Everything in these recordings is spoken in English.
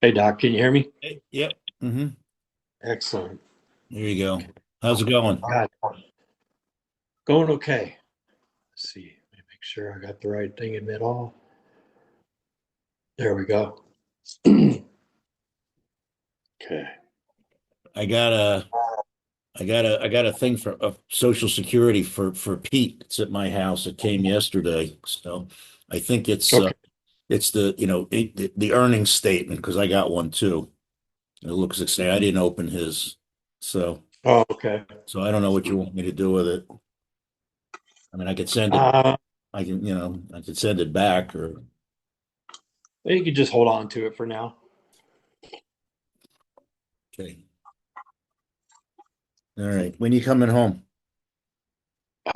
Hey Doc, can you hear me? Yep. Mm-hmm. Excellent. There you go. How's it going? God, going okay. Let's see. Let me make sure I got the right thing in it all. There we go. Okay. I got a I got a thing for Social Security for Pete. It's at my house. It came yesterday. So I think Okay. it's the earnings statement because I got one too. It looks the same. I didn't open his. So Oh, okay. so I don't know what you want me to do with it. I mean, I could send it. Uh, I could send it back or you can just hold on to it for now. okay. All right. When you coming home?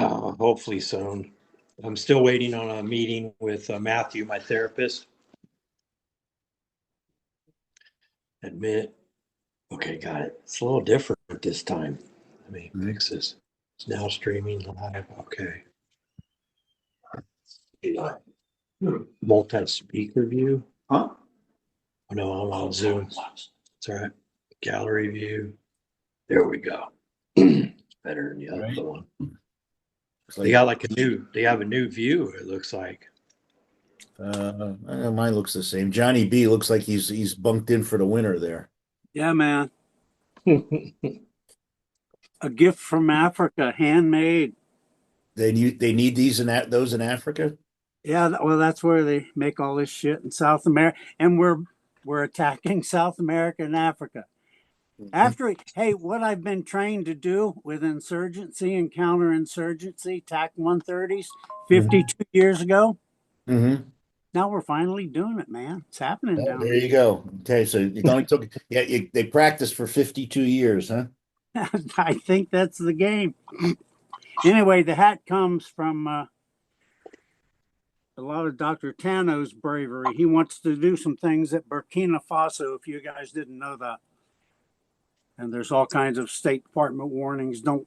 Hopefully soon. I'm still waiting on a meeting with Matthew, my therapist. Admit. Okay, got it. It's a little different this time. Let me Mhm. fix this. It's now streaming live. Okay. Multi-speaker view. Huh? Oh, no, I'm on Zoom. It's all right. Gallery view. There we go. It's better than the All other right. one. It's They like got like they have a new view, it looks like. mine looks the same. Johnny B looks like he's bunked in for the winter there. Yeah, man. A gift from Africa, handmade. They need these in those in Africa. Yeah, well, that's where they make all this shit in South America, and we're attacking South America and Africa. Mhm. After, hey, what I've been trained to do with insurgency and counterinsurgency, TAC 130s, Mhm. 52 years ago. Mhm. Now we're finally doing it, man. It's happening Oh, down there you go. Okay, so it only took they practiced for 52 years, huh? there. I think that's the game. Anyway, the hat comes from a lot of Dr. Tano's bravery. He wants to do some things at Burkina Faso, if you guys didn't know that. And there's all kinds of State Department warnings. Don't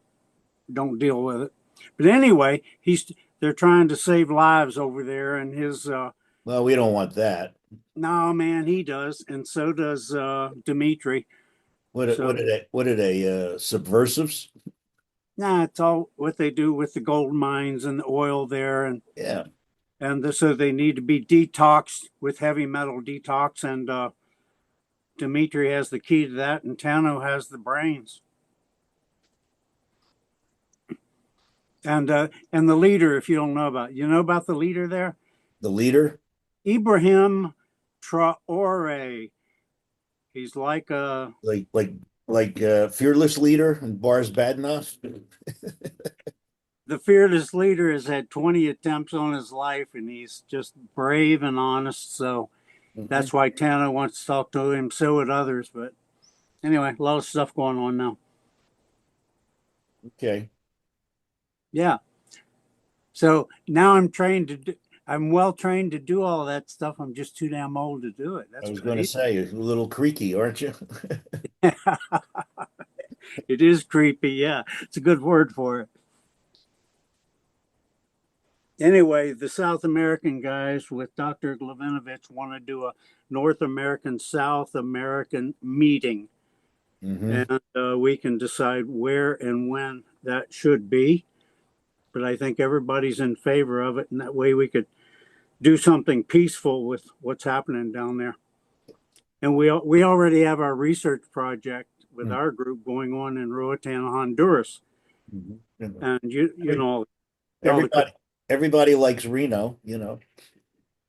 deal with it. But anyway, he's they're trying to save lives over there, and his Well, we don't want that. no man, he does, and so does Dimitri. What So are they subversives? nah, it's all what they do with the gold mines and the oil there, Yeah. so they need to be detoxed with heavy metal detox, and Dimitri has the key to that, and Tano has the brains. And the leader, if you don't know about, you know about the leader there, The leader, Ibrahim Traore. He's like a like like fearless leader and bars bad enough. the fearless leader has had 20 attempts on his life, and he's just brave and honest. So Mhm. that's why Tano wants to talk to him. So would others. But anyway, a lot of stuff going on now. Okay. Yeah. So now I'm trained to do. I'm well trained to do all that stuff. I'm just too damn old to do it. I That's was going to crazy. say, you're a little creaky, aren't you? It is creepy. Yeah, it's a good word for it. Anyway, the South American guys with Dr. Glavinovich want to do a North American, South American meeting. Hmm. And we can decide where and when that should be. But I think everybody's in favor of it. And that way we could do something peaceful with what's happening down there. And we already have our research project with our group going on in Roatan, Honduras. Hmm. And you know all the Everybody, everybody likes Reno.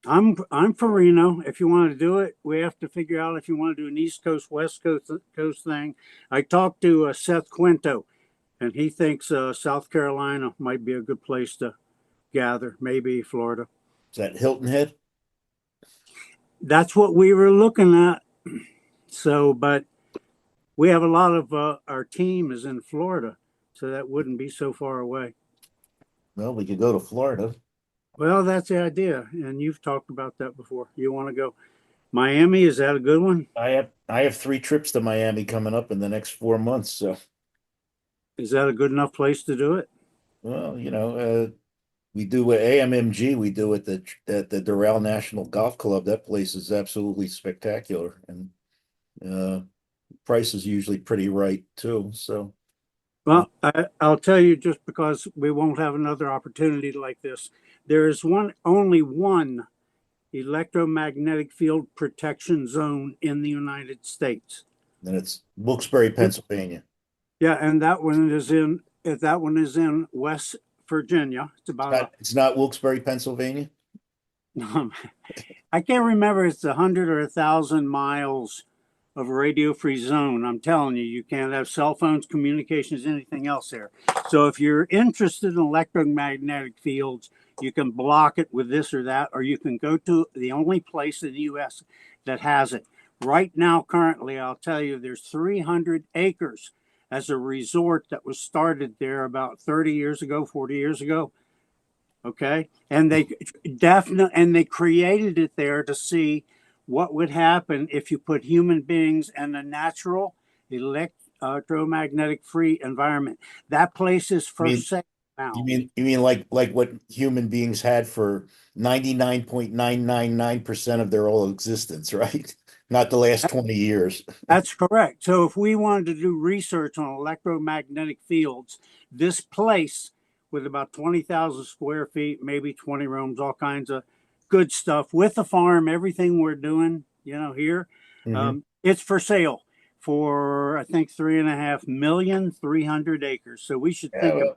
I'm for Reno. If you want to do it, we have to figure out if you want to do an East Coast West Coast thing. I talked to Seth Quinto, and he thinks South Carolina might be a good place to gather. Maybe Florida. Is that Hilton Head? That's what we were looking at. So, but we have a lot of our team is in Florida, so that wouldn't be so far away. Well, we could go to Florida. Well, that's the idea, and you've talked about that before. You want to go. Miami, is that a good one? I have 3 trips to Miami coming up in the next 4 months. So, Is that a good enough place to do it? well, we do at AMMG. We do at the Doral National Golf Club. That place is absolutely spectacular, and uh, price is usually pretty right too. So, Well, I'll tell you, just because we won't have another opportunity like this, there is only one electromagnetic field protection zone in the United States. and it's Wilkes-Barre, Pennsylvania. Yeah, and that one is in West Virginia. It's about It's not Wilkes-Barre, Pennsylvania. I can't remember if it's 100 or 1,000 miles of radio-free zone. I'm telling you, you can't have cell phones, communications, anything else there. So if you're interested in electromagnetic fields, you can block it with this or that, or you can go to the only place in the U.S. that has it. Right now, currently, I'll tell you, there's 300 acres as a resort that was started there about 30 years ago, 40 years ago. Okay. And they created it there to see what would happen if you put human beings in a natural electromagnetic free environment. That place is for sale now. You mean like what human beings had for 99.999% of their whole existence, right? Not the last 20 years. That's correct. So if we wanted to do research on electromagnetic fields, this place with about 20,000 square feet, maybe 20 rooms, all kinds of good stuff with a farm, everything we're doing, here, it's for sale for, I think, 3.5 million, 300 acres. So we should think of.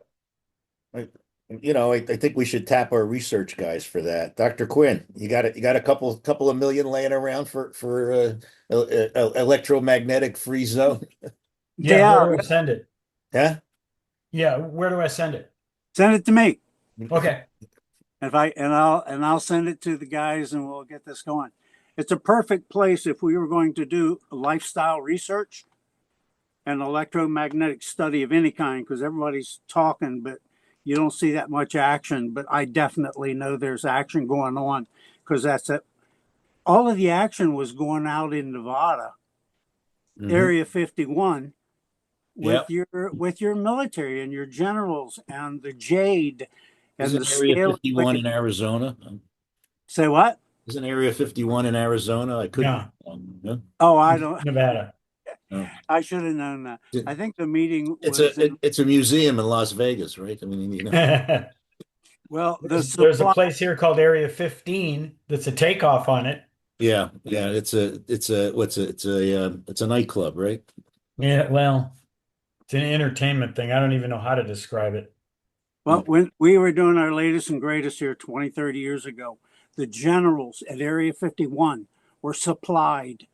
I think we should tap our research guys for that. Dr. Quinn, you got a couple of million laying around for electromagnetic free zone. Yeah, where do I send it? Huh? Yeah, where do I send it? Send it to me. Okay. I'll send it to the guys and we'll get this going. It's a perfect place if we were going to do lifestyle research and electromagnetic study of any kind, because everybody's talking, but you don't see that much action. But I definitely know there's action going on, because that's it. All of the action was going out in Nevada, Area 51, with your military and your generals and the jade and Isn't the Area scale. 51 in Arizona? Say what? Isn't Area 51 in Arizona? I couldn't. No. Oh, I don't. Nevada. No. I should have known that. I think the meeting It's was it's a museum in Las Vegas, right? I mean, well, there's a place here called Area 15 that's a takeoff on it. yeah. It's a nightclub, right? Yeah, well, it's an entertainment thing. I don't even know how to describe it. Well, when we were doing our latest and greatest here 20, 30 years ago, the generals at Area 51 were supplied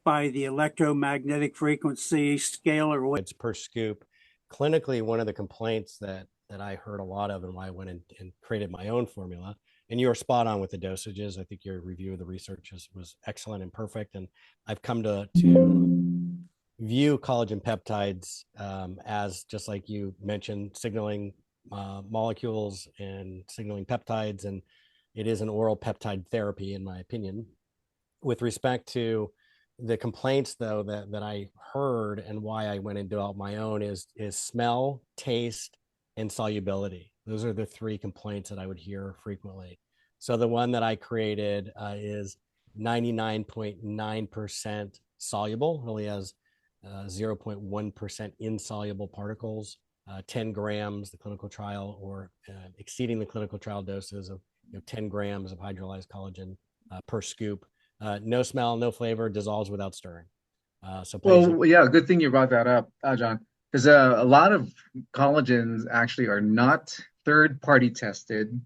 by the electromagnetic frequency scale or what. It's per scoop. Clinically, one of the complaints that I heard a lot of, and why I went and created my own formula, and you were spot on with the dosages. I think your review of the research was excellent and perfect. And I've come to view collagen peptides as, just like you mentioned, signaling molecules and signaling peptides. And it is an oral peptide therapy, in my opinion. With respect to the complaints, though, that I heard, and why I went and developed my own, is smell, taste, and solubility. Those are the 3 complaints that I would hear frequently. So the one that I created is 99.9% soluble. It only has 0.1% insoluble particles, 10 grams, the clinical trial, or exceeding the clinical trial doses of 10 grams of hydrolyzed collagen per scoop. No smell, no flavor, dissolves without stirring. Well, yeah, good thing you brought that up, John, because a lot of collagens actually are not third-party tested,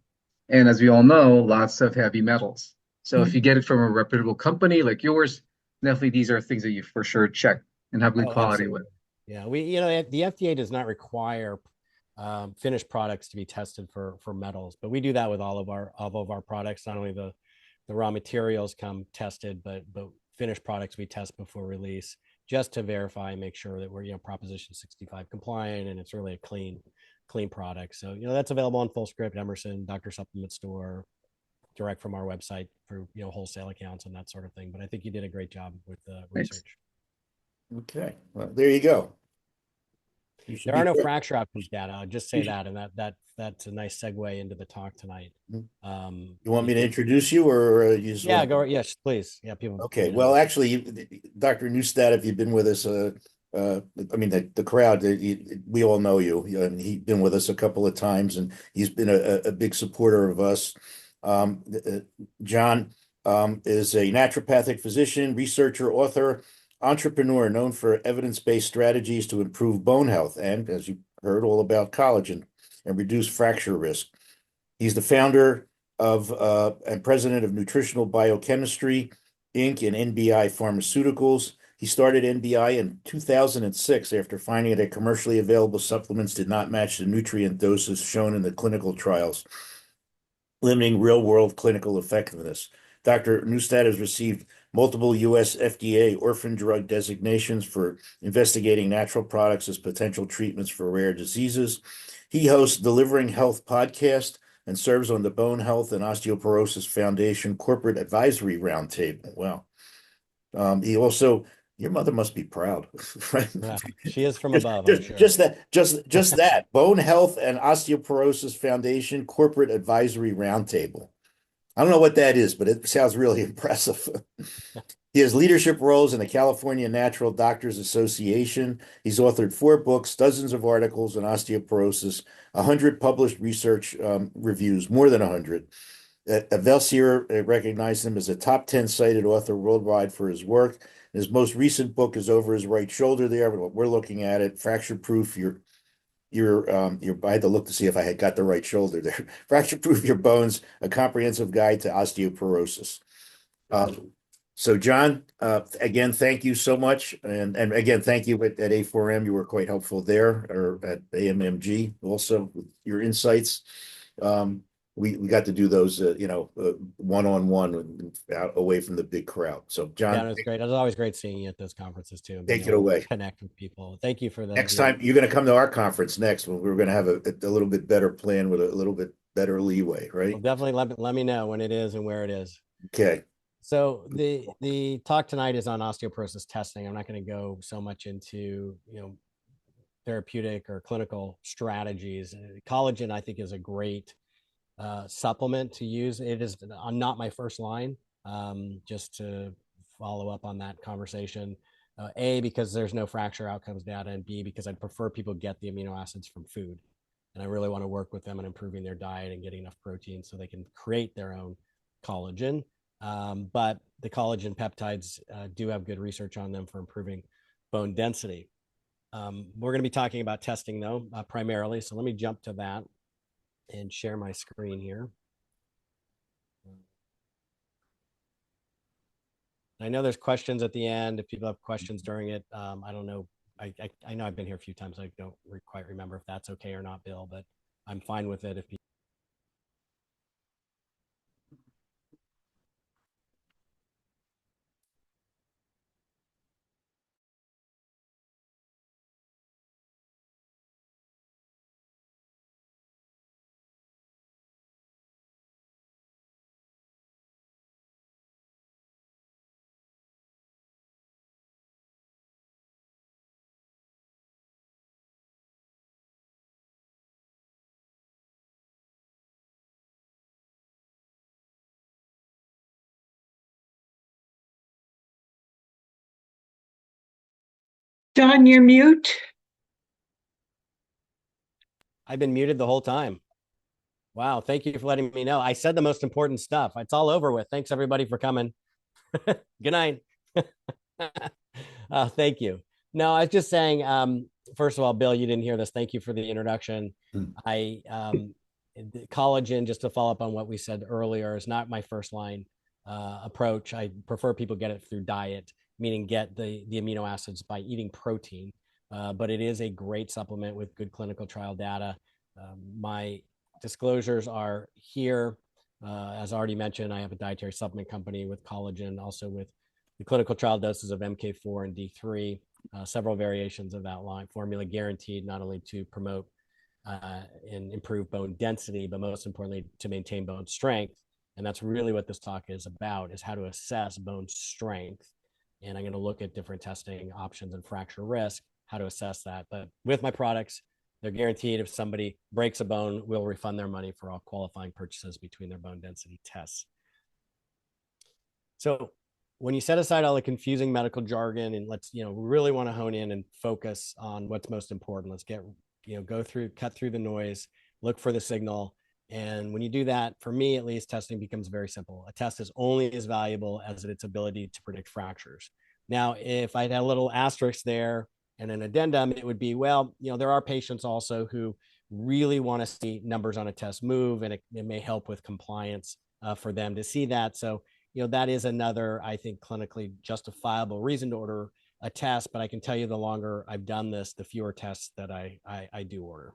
and as we all know, lots of heavy metals. So if you get it from a reputable company like yours, definitely these are things that you for sure check and have good quality with. Yeah, the FDA does not require finished products to be tested for metals, but we do that with all of our products. Not only the raw materials come tested, but finished products we test before release, just to verify and make sure that we're Proposition 65 compliant, and it's really a clean product. So that's available on Full Script, Emerson, Doctor Supplement Store, direct from our website for, you know, wholesale accounts and that sort of thing. But I think you did a great job with the Thanks. research. Okay, well, there you go. You should There are be no proud. fracture outcomes data. I'll just say You should- that, and that's a nice segue into the talk tonight. You want me to introduce you, or you just Yeah, want- go. Yes, please. Yeah, people. Okay, well, actually, Dr. Neustadt, if you've been with us, I mean, the crowd, we all know you. And he's been with us a couple of times, and he's been a big supporter of us. John is a naturopathic physician, researcher, author, entrepreneur known for evidence-based strategies to improve bone health and, as you heard, all about collagen and reduce fracture risk. He's the founder of and president of Nutritional Biochemistry, Inc. and NBI Pharmaceuticals. He started NBI in 2006 after finding that commercially available supplements did not match the nutrient doses shown in the clinical trials, limiting real-world clinical effectiveness. Dr. Neustadt has received multiple U.S. FDA orphan drug designations for investigating natural products as potential treatments for rare diseases. He hosts Delivering Health podcast and serves on the Bone Health and Osteoporosis Foundation Corporate Advisory Roundtable. Wow. He also, your mother must be proud, right? Yeah, she is from above, I'm sure. Just that Bone Health and Osteoporosis Foundation Corporate Advisory Roundtable. I don't know what that is, but it sounds really impressive. He has leadership roles in the California Natural Doctors Association. He's authored 4 books, dozens of articles on osteoporosis, 100 published research reviews, more than 100. Elsevier recognized him as a top 10 cited author worldwide for his work. His most recent book is over his right shoulder there, but we're looking at it, Fracture Proof I had to look to see if I had got the right shoulder there. Fracture Proof Your Bones, a comprehensive guide to osteoporosis. So John, again, thank you so much. And again, thank you at A4M. You were quite helpful there, or at AMMG also with your insights. We got to do those, one-on-one away from the big crowd. So John, Yeah, it was great. It was always great seeing you at those conferences too. And take being it able to away. Connect with people. Thank you for that. Next time you're going to come to our conference next, we're going to have a little bit better plan with a little bit better leeway, right? Well, definitely let me know when it is and where it is. Okay. So the talk tonight is on osteoporosis testing. I'm not going to go so much into, therapeutic or clinical strategies. Collagen, I think, is a great supplement to use. It is not my first line, just to follow up on that conversation. A, because there's no fracture outcomes data, and B, because I'd prefer people get the amino acids from food. And I really want to work with them on improving their diet and getting enough protein so they can create their own collagen. But the collagen peptides do have good research on them for improving bone density. We're going to be talking about testing, though, primarily. So let me jump to that and share my screen here. I know there's questions at the end. If people have questions during it, I don't know. I know I've been here a few times. I don't quite remember if that's okay or not, Bill, but I'm fine with it if people. John, you're mute. I've been muted the whole time. Wow. Thank you for letting me know. I said the most important stuff. It's all over with. Thanks, everybody, for coming. Good night. Thank you. No, I was just saying, first of all, Bill, you didn't hear this. Thank you for the introduction. Collagen, just to follow up on what we said earlier, is not my first line approach. I prefer people get it through diet, meaning get the amino acids by eating protein. But it is a great supplement with good clinical trial data. My disclosures are here. As already mentioned, I have a dietary supplement company with collagen, also with the clinical trial doses of MK4 and D3, several variations of that line formula, guaranteed not only to promote and improve bone density, but most importantly, to maintain bone strength. And that's really what this talk is about, is how to assess bone strength. And I'm going to look at different testing options and fracture risk, how to assess that. But with my products, they're guaranteed if somebody breaks a bone, we'll refund their money for all qualifying purchases between their bone density tests. So when you set aside all the confusing medical jargon and let's, really want to hone in and focus on what's most important. Let's get, cut through the noise, look for the signal. And when you do that, for me at least, testing becomes very simple. A test is only as valuable as its ability to predict fractures. Now, if I had a little asterisk there and an addendum, it would be, well, there are patients also who really want to see numbers on a test move, and it may help with compliance for them to see that. So, that is another, I think, clinically justifiable reason to order a test. But I can tell you, the longer I've done this, the fewer tests that I do order.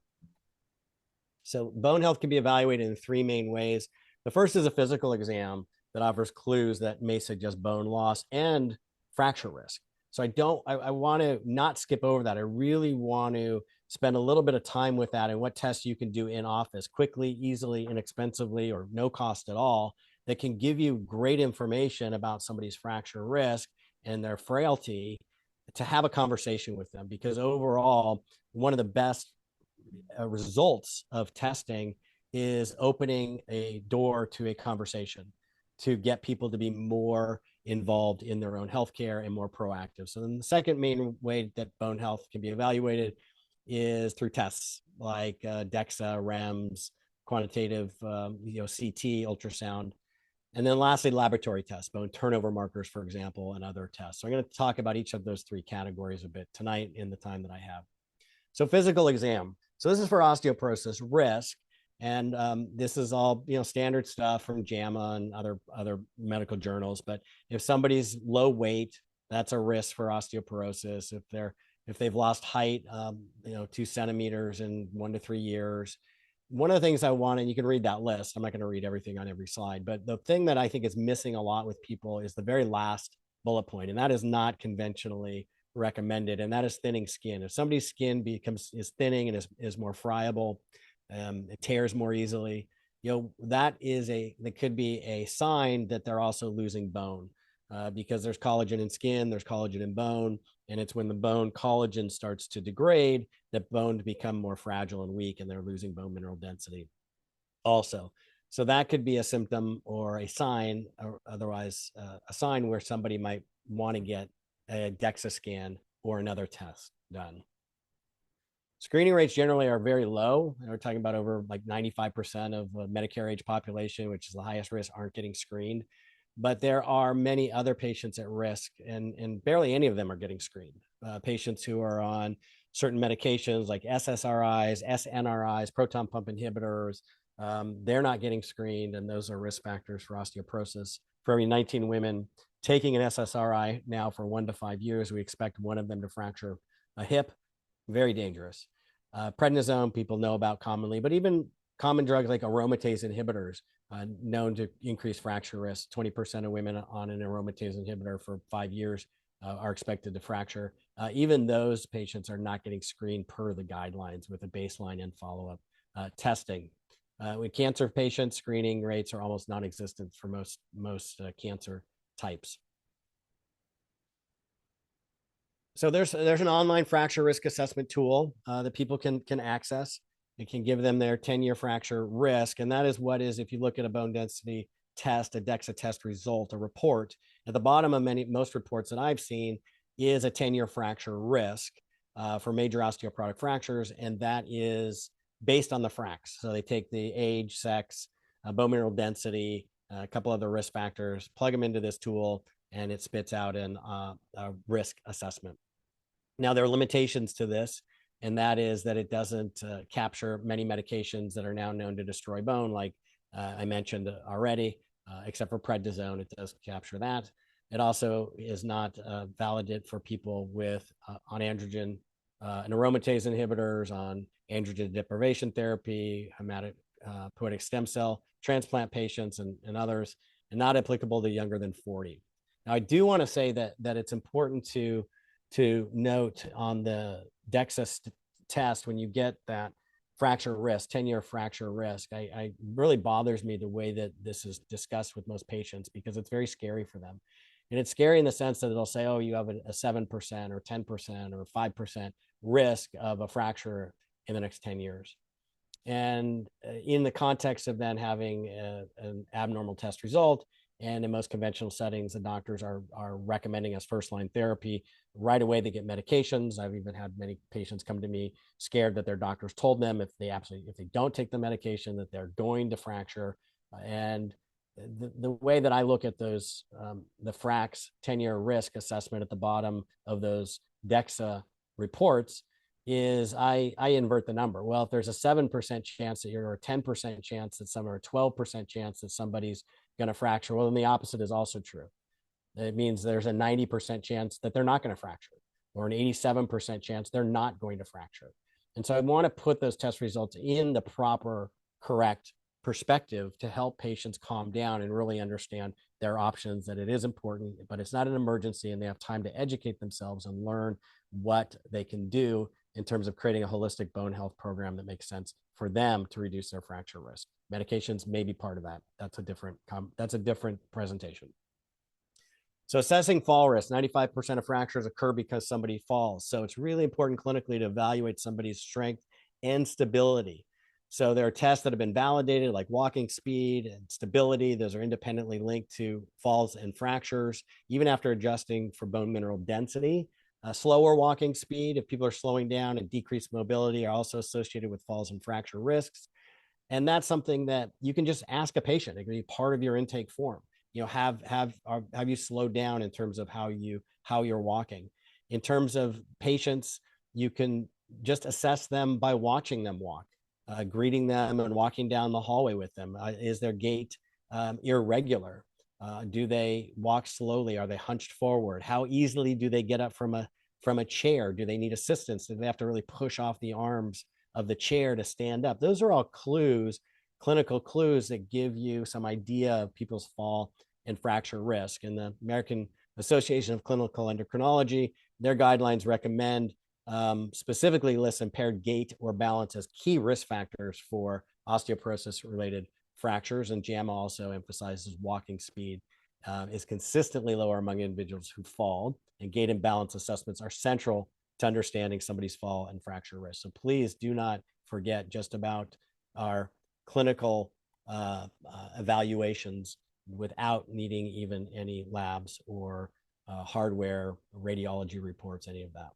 So bone health can be evaluated in three main ways. The first is a physical exam that offers clues that may suggest bone loss and fracture risk. So I want to not skip over that. I really want to spend a little bit of time with that and what tests you can do in office quickly, easily, inexpensively, or no cost at all, that can give you great information about somebody's fracture risk and their frailty, to have a conversation with them. Because overall, one of the best results of testing is opening a door to a conversation, to get people to be more involved in their own healthcare and more proactive. So then the second main way that bone health can be evaluated is through tests like DEXA, REMS, quantitative, CT, ultrasound. And then lastly, laboratory tests, bone turnover markers, for example, and other tests. So I'm going to talk about each of those three categories a bit tonight in the time that I have. So physical exam. So this is for osteoporosis risk. And this is all, standard stuff from JAMA and other medical journals. But if somebody's low weight, that's a risk for osteoporosis. If they've lost height, 2 centimeters in 1 to 3 years. One of the things I want, and you can read that list, I'm not going to read everything on every slide, but the thing that I think is missing a lot with people is the very last bullet point, and that is not conventionally recommended, and that is thinning skin. If somebody's skin is thinning and is more friable, it tears more easily, that could be a sign that they're also losing bone, because there's collagen in skin, there's collagen in bone, and it's when the bone collagen starts to degrade that bones become more fragile and weak, and they're losing bone mineral density also. So that could be a symptom or a sign, or otherwise a sign where somebody might want to get a DEXA scan or another test done. Screening rates generally are very low. We're talking about over like 95% of the Medicare age population, which is the highest risk, aren't getting screened. But there are many other patients at risk, and barely any of them are getting screened. Patients who are on certain medications like SSRIs, SNRIs, proton pump inhibitors, they're not getting screened, and those are risk factors for osteoporosis. For every 19 women taking an SSRI now for 1 to 5 years, we expect one of them to fracture a hip. Very dangerous. Prednisone, people know about commonly, but even common drugs like aromatase inhibitors, known to increase fracture risk. 20% of women on an aromatase inhibitor for 5 years are expected to fracture. Even those patients are not getting screened per the guidelines with a baseline and follow-up testing. With cancer patients, screening rates are almost non-existent for most cancer types. So there's an online fracture risk assessment tool that people can access. It can give them their 10-year fracture risk. And that is if you look at a bone density test, a DEXA test result, a report, at the bottom of most reports that I've seen is a 10-year fracture risk for major osteoporotic fractures. And that is based on the fracs. So they take the age, sex, bone mineral density, a couple other risk factors, plug them into this tool, and it spits out a risk assessment. Now, there are limitations to this, and that is that it doesn't capture many medications that are now known to destroy bone, like I mentioned already, except for prednisone, it does capture that. It also is not validated for people with on androgen and aromatase inhibitors, on androgen deprivation therapy, hematopoietic stem cell transplant patients, and others, and not applicable to younger than 40. Now, I do want to say that it's important to note on the DEXA test, when you get that fracture risk, 10-year fracture risk, I really bothers me the way that this is discussed with most patients, because it's very scary for them. And it's scary in the sense that they'll say, oh, you have a 7% or 10% or 5% risk of a fracture in the next 10 years. And in the context of then having an abnormal test result, and in most conventional settings, the doctors are recommending as first-line therapy, right away they get medications. I've even had many patients come to me scared that their doctors told them if they don't take the medication that they're going to fracture. And the way that I look at those, the FRAX 10-year risk assessment at the bottom of those DEXA reports, is I invert the number. Well, if there's a 7% chance that you're, or a 10% chance that some, or a 12% chance that somebody's going to fracture, well, then the opposite is also true. It means there's a 90% chance that they're not going to fracture, or an 87% chance they're not going to fracture. And so I want to put those test results in the proper, correct perspective to help patients calm down and really understand their options, that it is important, but it's not an emergency, and they have time to educate themselves and learn what they can do in terms of creating a holistic bone health program that makes sense for them to reduce their fracture risk. Medications may be part of that. That's a different presentation. So assessing fall risk, 95% of fractures occur because somebody falls. So it's really important clinically to evaluate somebody's strength and stability. So there are tests that have been validated, like walking speed and stability. Those are independently linked to falls and fractures, even after adjusting for bone mineral density. Slower walking speed, if people are slowing down, and decreased mobility are also associated with falls and fracture risks. And that's something that you can just ask a patient. It can be part of your intake form. You know, have you slowed down in terms of how you're walking? In terms of patients, you can just assess them by watching them walk, greeting them and walking down the hallway with them. Is their gait irregular? Do they walk slowly? Are they hunched forward? How easily do they get up from a chair? Do they need assistance? Do they have to really push off the arms of the chair to stand up? Those are all clues, clinical clues, that give you some idea of people's fall and fracture risk. And the American Association of Clinical Endocrinology, their guidelines recommend specifically lists impaired gait or balance as key risk factors for osteoporosis-related fractures. And JAMA also emphasizes walking speed is consistently lower among individuals who fall, and gait and balance assessments are central to understanding somebody's fall and fracture risk. So please do not forget just about our clinical evaluations without needing even any labs or hardware, radiology reports, any of that.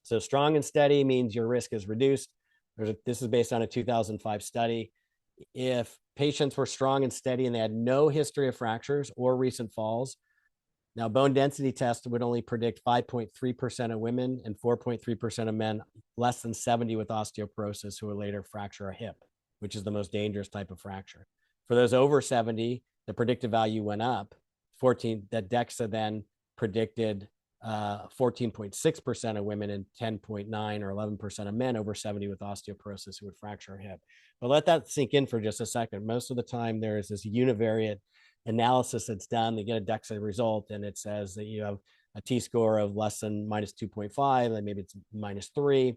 So strong and steady means your risk is reduced. This is based on a 2005 study. If patients were strong and steady and they had no history of fractures or recent falls, now bone density test would only predict 5.3% of women and 4.3% of men less than 70 with osteoporosis who will later fracture a hip, which is the most dangerous type of fracture. For those over 70, the predictive value went up. That DEXA then predicted 14.6% of women and 10.9 or 11% of men over 70 with osteoporosis who would fracture a hip. But let that sink in for just a second. Most of the time there is this univariate analysis that's done. They get a DEXA result and it says that you have a T-score of less than minus 2.5, and maybe it's minus 3,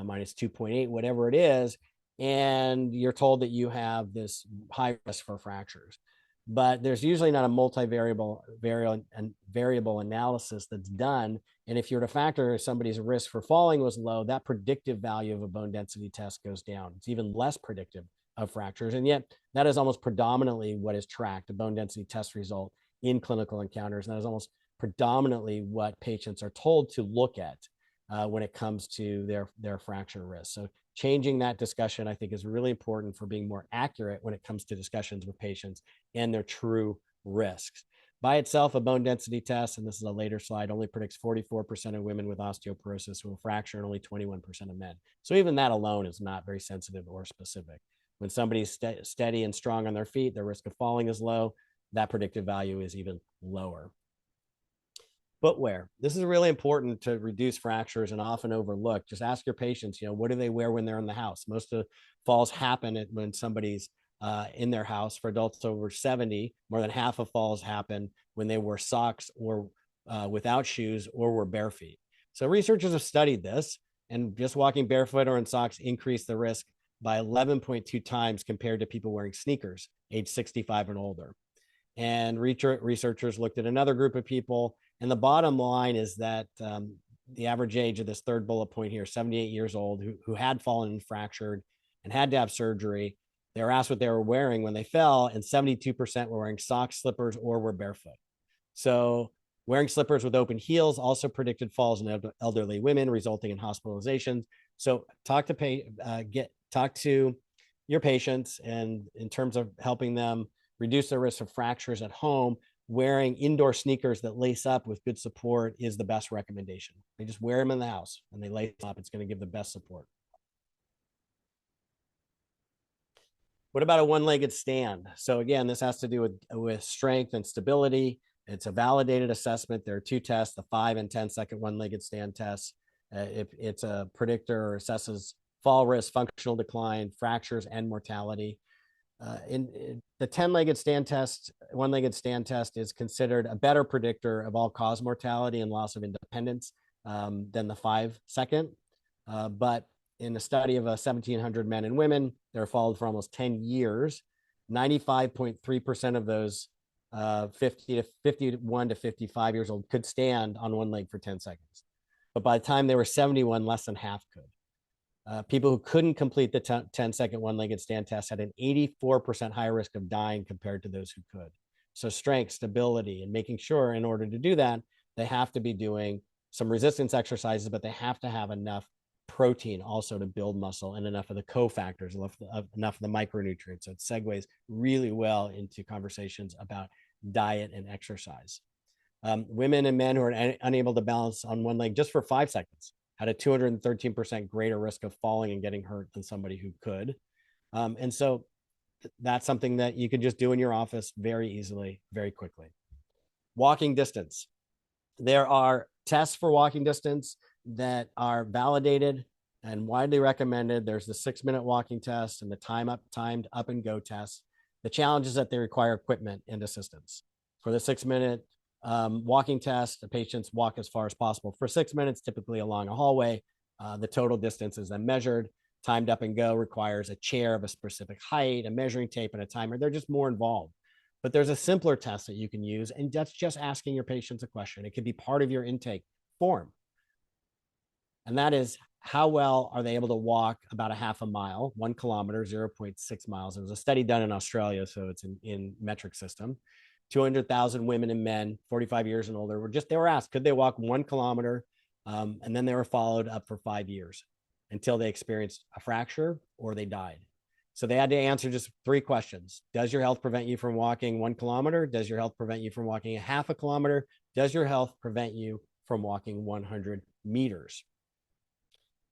minus 2.8, whatever it is. And you're told that you have this high risk for fractures. But there's usually not a multivariable variable analysis that's done. And if you're to factor somebody's risk for falling was low, that predictive value of a bone density test goes down. It's even less predictive of fractures. And yet that is almost predominantly what is tracked, a bone density test result in clinical encounters. And that is almost predominantly what patients are told to look at when it comes to their fracture risk. So changing that discussion, I think, is really important for being more accurate when it comes to discussions with patients and their true risks. By itself, a bone density test, and this is a later slide, only predicts 44% of women with osteoporosis who will fracture and only 21% of men. So even that alone is not very sensitive or specific. When somebody's steady and strong on their feet, their risk of falling is low. That predictive value is even lower. Footwear. This is really important to reduce fractures and often overlooked. Just ask your patients, what do they wear when they're in the house? Most of the falls happen when somebody's in their house. For adults over 70, more than half of falls happen when they wear socks or without shoes or were bare feet. So researchers have studied this, and just walking barefoot or in socks increase the risk by 11.2 times compared to people wearing sneakers age 65 and older. And researchers looked at another group of people. And the bottom line is that the average age of this third bullet point here, 78 years old, who had fallen and fractured and had to have surgery. They were asked what they were wearing when they fell, and 72% were wearing socks, slippers, or were barefoot. So wearing slippers with open heels also predicted falls in elderly women, resulting in hospitalizations. So talk to your patients, and in terms of helping them reduce the risk of fractures at home, wearing indoor sneakers that lace up with good support is the best recommendation. They just wear them in the house and they lace up. It's going to give the best support. What about a one-legged stand? So again, this has to do with strength and stability. It's a validated assessment. There are two tests, the 5 and 10-second one-legged stand tests. It's a predictor or assesses fall risk, functional decline, fractures, and mortality. In the 10-legged stand test, one-legged stand test is considered a better predictor of all-cause mortality and loss of independence than the 5-second. But in a study of 1,700 men and women, they were followed for almost 10 years. 95.3% of those 51 to 55 years old could stand on one leg for 10 seconds. But by the time they were 71, less than half could. People who couldn't complete the 10-second one-legged stand test had an 84% higher risk of dying compared to those who could. So strength, stability, and making sure in order to do that, they have to be doing some resistance exercises, but they have to have enough protein also to build muscle and enough of the cofactors, enough of the micronutrients. So it segues really well into conversations about diet and exercise. Women and men who are unable to balance on one leg just for 5 seconds had a 213% greater risk of falling and getting hurt than somebody who could. And so that's something that you can just do in your office very easily, very quickly. Walking distance. There are tests for walking distance that are validated and widely recommended. There's the 6-minute walking test and the timed up and go test. The challenge is that they require equipment and assistance. For the 6-minute walking test, the patients walk as far as possible for 6 minutes, typically along a hallway. The total distance is then measured. Timed up and go requires a chair of a specific height, a measuring tape, and a timer. They're just more involved. But there's a simpler test that you can use, and that's just asking your patients a question. It could be part of your intake form. And that is, how well are they able to walk about a half a mile, 1 kilometer, 0.6 miles? It was a study done in Australia, so it's in metric system. 200,000 women and men, 45 years and older, they were asked, could they walk 1 kilometer? And then they were followed up for 5 years until they experienced a fracture or they died. So they had to answer just 3 questions. Does your health prevent you from walking 1 kilometer? Does your health prevent you from walking a half a kilometer? Does your health prevent you from walking 100 meters?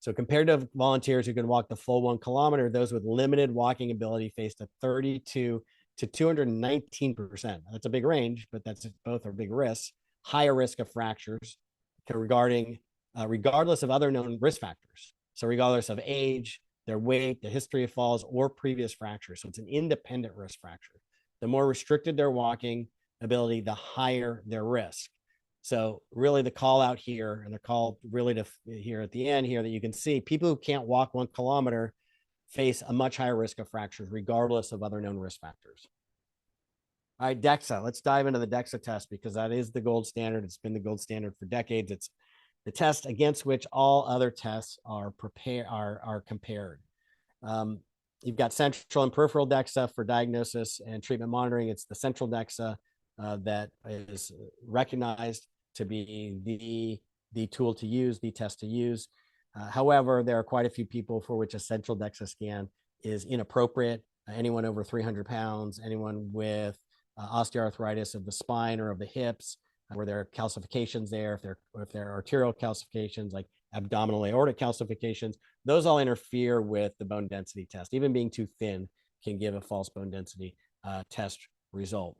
So compared to volunteers who can walk the full 1 kilometer, those with limited walking ability faced a 32 to 219%. That's a big range, but both are big risks. Higher risk of fractures regardless of other known risk factors. So regardless of age, their weight, the history of falls, or previous fractures. So it's an independent risk fracture. The more restricted their walking ability, the higher their risk. So really the call out here, and the call really to here at the end here that you can see, people who can't walk 1 kilometer face a much higher risk of fractures, regardless of other known risk factors. All right, DEXA. Let's dive into the DEXA test because that is the gold standard. It's been the gold standard for decades. It's the test against which all other tests are compared. You've got central and peripheral DEXA for diagnosis and treatment monitoring. It's the central DEXA that is recognized to be the tool to use, the test to use. However, there are quite a few people for which a central DEXA scan is inappropriate. Anyone over 300 pounds, anyone with osteoarthritis of the spine or of the hips, where there are calcifications there, if there are arterial calcifications like abdominal aortic calcifications, those all interfere with the bone density test. Even being too thin can give a false bone density test result.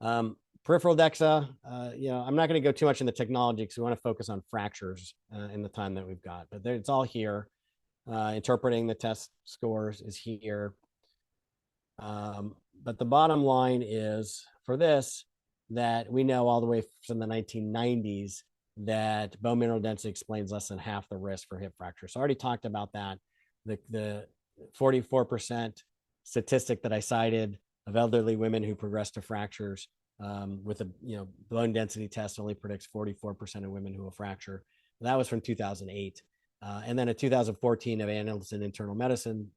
Peripheral DEXA, I'm not going to go too much in the technology because we want to focus on fractures in the time that we've got, but it's all here. Interpreting the test scores is here. But the bottom line is for this, that we know all the way from the 1990s that bone mineral density explains less than half the risk for hip fracture. So I already talked about that. the 44% statistic that I cited of elderly women who progress to fractures with a bone density test only predicts 44% of women who will fracture. That was from 2008. And then a 2014 of Annals in Internal Medicine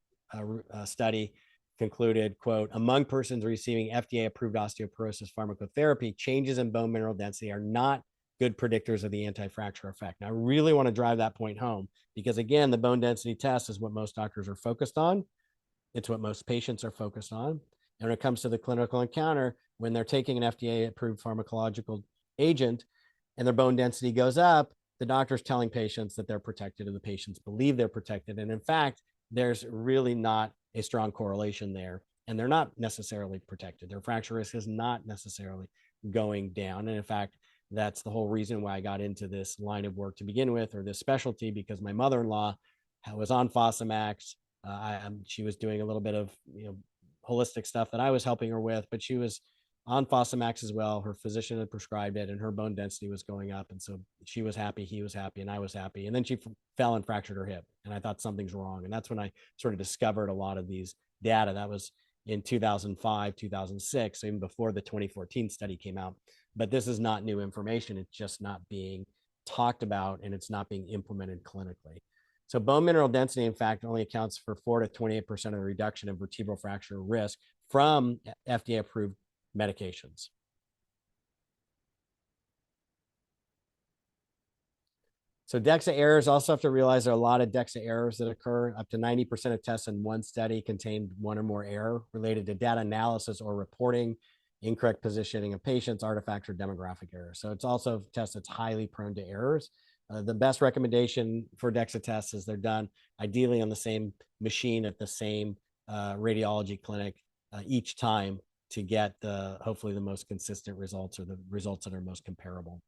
study concluded, quote, among persons receiving FDA-approved osteoporosis pharmacotherapy, changes in bone mineral density are not good predictors of the anti-fracture effect. Now, I really want to drive that point home because, again, the bone density test is what most doctors are focused on. It's what most patients are focused on. And when it comes to the clinical encounter, when they're taking an FDA-approved pharmacological agent and their bone density goes up, the doctor's telling patients that they're protected and the patients believe they're protected. And in fact, there's really not a strong correlation there. And they're not necessarily protected. Their fracture risk is not necessarily going down. And in fact, that's the whole reason why I got into this line of work to begin with, or this specialty, because my mother-in-law was on Fosamax. She was doing a little bit of holistic stuff that I was helping her with, but she was on Fosamax as well. Her physician had prescribed it and her bone density was going up. And so she was happy, he was happy, and I was happy. And then she fell and fractured her hip. And I thought something's wrong. And that's when I sort of discovered a lot of these data. That was in 2005, 2006, so even before the 2014 study came out. But this is not new information. It's just not being talked about and it's not being implemented clinically. So bone mineral density, in fact, only accounts for 4 to 28% of the reduction of vertebral fracture risk from FDA-approved medications. So DEXA errors, also have to realize there are a lot of DEXA errors that occur. Up to 90% of tests in one study contained one or more error related to data analysis or reporting, incorrect positioning of patients, artifacts, or demographic errors. So it's also a test that's highly prone to errors. The best recommendation for DEXA tests is they're done ideally on the same machine at the same radiology clinic each time to get hopefully the most consistent results or the results that are most comparable.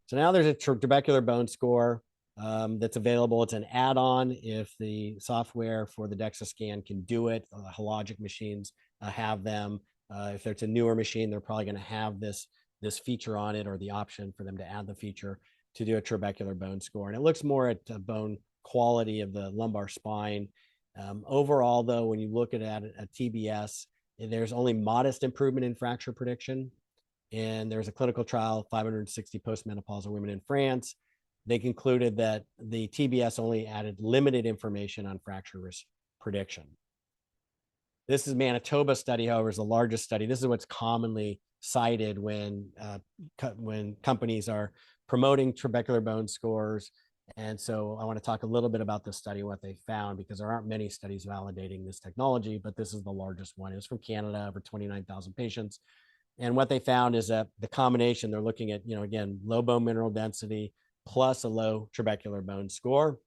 So now there's a trabecular bone score that's available. It's an add-on if the software for the DEXA scan can do it. Hologic machines have them. If it's a newer machine, they're probably going to have this feature on it, or the option for them to add the feature to do a trabecular bone score. And it looks more at bone quality of the lumbar spine. Overall, though, when you look at a TBS, there's only modest improvement in fracture prediction. And there's a clinical trial, 560 postmenopausal women in France. They concluded that the TBS only added limited information on fracture risk prediction. This is Manitoba study, however, is the largest study. This is what's commonly cited when companies are promoting trabecular bone scores. And so I want to talk a little bit about this study, what they found, because there aren't many studies validating this technology, but this is the largest one. It was from Canada, over 29,000 patients. And what they found is that the combination, they're looking at, again, low bone mineral density plus a low trabecular bone score.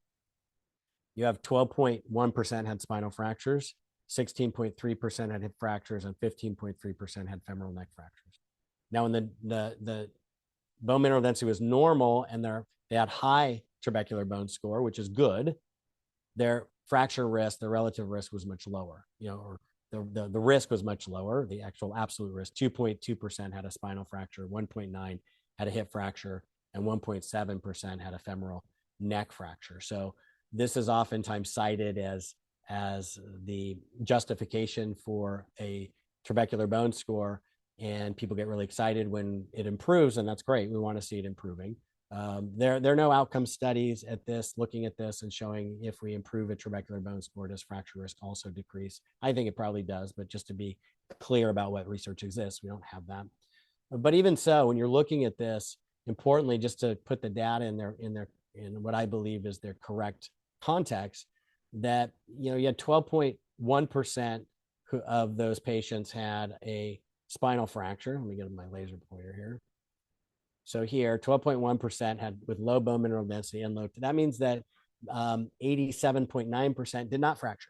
You have 12.1% had spinal fractures, 16.3% had hip fractures, and 15.3% had femoral neck fractures. Now, when the bone mineral density was normal and they had high trabecular bone score, which is good, their fracture risk, their relative risk was much lower, or the risk was much lower, the actual absolute risk. 2.2% had a spinal fracture, 1.9% had a hip fracture, and 1.7% had a femoral neck fracture. So this is oftentimes cited as the justification for a trabecular bone score, and people get really excited when it improves, and that's great. We want to see it improving. There are no outcome studies looking at this and showing if we improve a trabecular bone score, does fracture risk also decrease? I think it probably does, but just to be clear about what research exists, we don't have that. But even so, when you're looking at this, importantly, just to put the data in what I believe is their correct context, that you had 12.1% of those patients had a spinal fracture. Let me get my laser pointer here. So here, 12.1% had with low bone mineral density and low. That means that 87.9% did not fracture.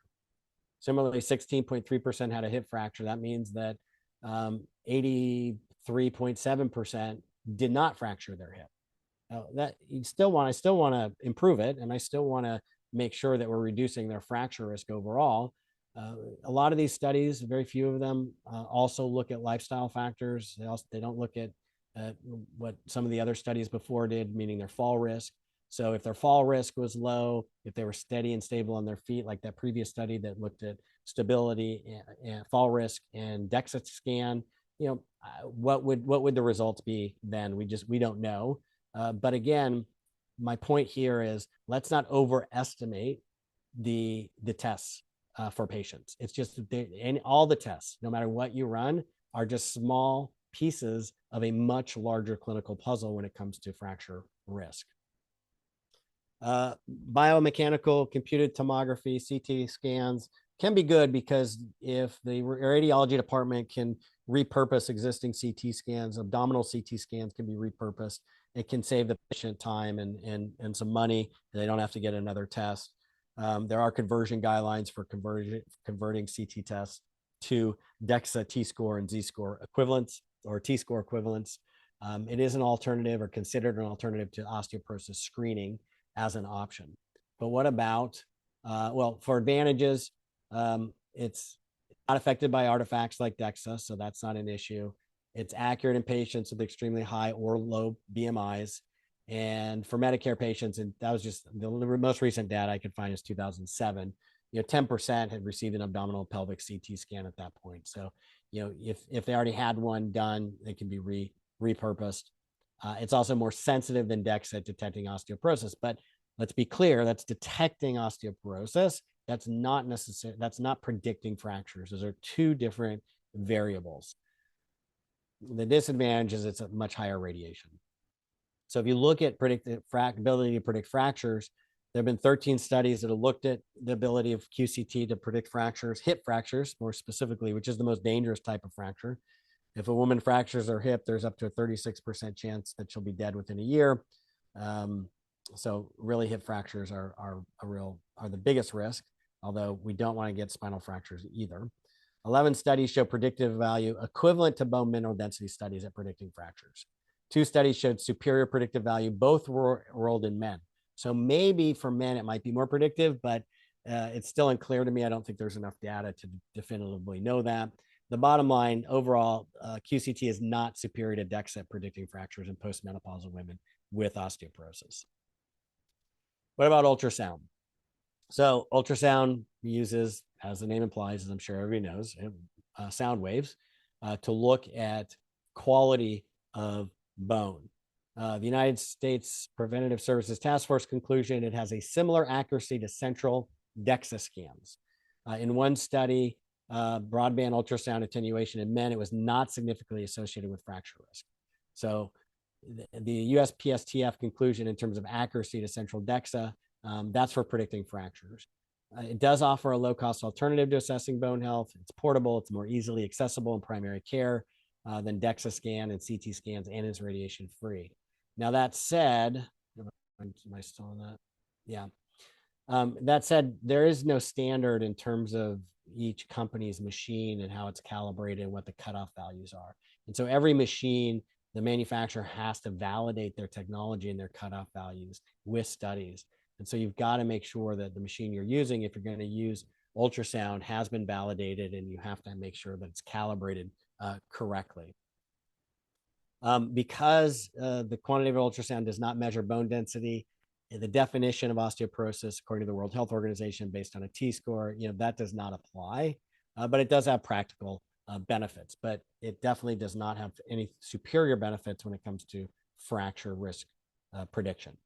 Similarly, 16.3% had a hip fracture. That means that 83.7% did not fracture their hip. Now, I still want to improve it, and I still want to make sure that we're reducing their fracture risk overall. A lot of these studies, very few of them, also look at lifestyle factors. They don't look at what some of the other studies before did, meaning their fall risk. So if their fall risk was low, if they were steady and stable on their feet, like that previous study that looked at stability and fall risk and DEXA scan, what would the results be then? We don't know. But again, my point here is let's not overestimate the tests for patients. It's just all the tests, no matter what you run, are just small pieces of a much larger clinical puzzle when it comes to fracture risk. Biomechanical computed tomography, CT scans can be good because if the radiology department can repurpose existing CT scans, abdominal CT scans can be repurposed. It can save the patient time and some money. They don't have to get another test. There are conversion guidelines for converting CT tests to DEXA T-score and Z-score equivalents or T-score equivalents. It is an alternative or considered an alternative to osteoporosis screening as an option. But what about, well, for advantages, it's not affected by artifacts like DEXA, so that's not an issue. It's accurate in patients with extremely high or low BMIs. And for Medicare patients, and that was just the most recent data I could find is 2007, 10% had received an abdominal pelvic CT scan at that point. So, if they already had one done, it can be repurposed. It's also more sensitive than DEXA at detecting osteoporosis, but let's be clear, that's detecting osteoporosis. That's not necessary. That's not predicting fractures. Those are two different variables. The disadvantage is it's a much higher radiation. So if you look at ability to predict fractures, there have been 13 studies that have looked at the ability of QCT to predict fractures, hip fractures more specifically, which is the most dangerous type of fracture. If a woman fractures her hip, there's up to a 36% chance that she'll be dead within a year. So really hip fractures are the biggest risk, although we don't want to get spinal fractures either. 11 studies show predictive value equivalent to bone mineral density studies at predicting fractures. 2 studies showed superior predictive value, both were enrolled in men. So maybe for men, it might be more predictive, but it's still unclear to me. I don't think there's enough data to definitively know that. The bottom line, overall, QCT is not superior to DEXA at predicting fractures in postmenopausal women with osteoporosis. What about ultrasound? So ultrasound uses, as the name implies, as I'm sure everybody knows, sound waves to look at quality of bone. The United States Preventative Services Task Force conclusion, it has a similar accuracy to central DEXA scans. In one study, broadband ultrasound attenuation in men, it was not significantly associated with fracture risk. So the USPSTF conclusion in terms of accuracy to central DEXA, that's for predicting fractures. It does offer a low-cost alternative to assessing bone health. It's portable. It's more easily accessible in primary care than DEXA scan and CT scans, and is radiation-free. Now, that said, am I still on that? Yeah. That said, there is no standard in terms of each company's machine and how it's calibrated and what the cutoff values are. And so every machine, the manufacturer has to validate their technology and their cutoff values with studies. And so you've got to make sure that the machine you're using, if you're going to use ultrasound, has been validated, and you have to make sure that it's calibrated correctly. Because the quantitative ultrasound does not measure bone density, the definition of osteoporosis, according to the World Health Organization, based on a T-score, that does not apply, but it does have practical benefits, but it definitely does not have any superior benefits when it comes to fracture risk prediction.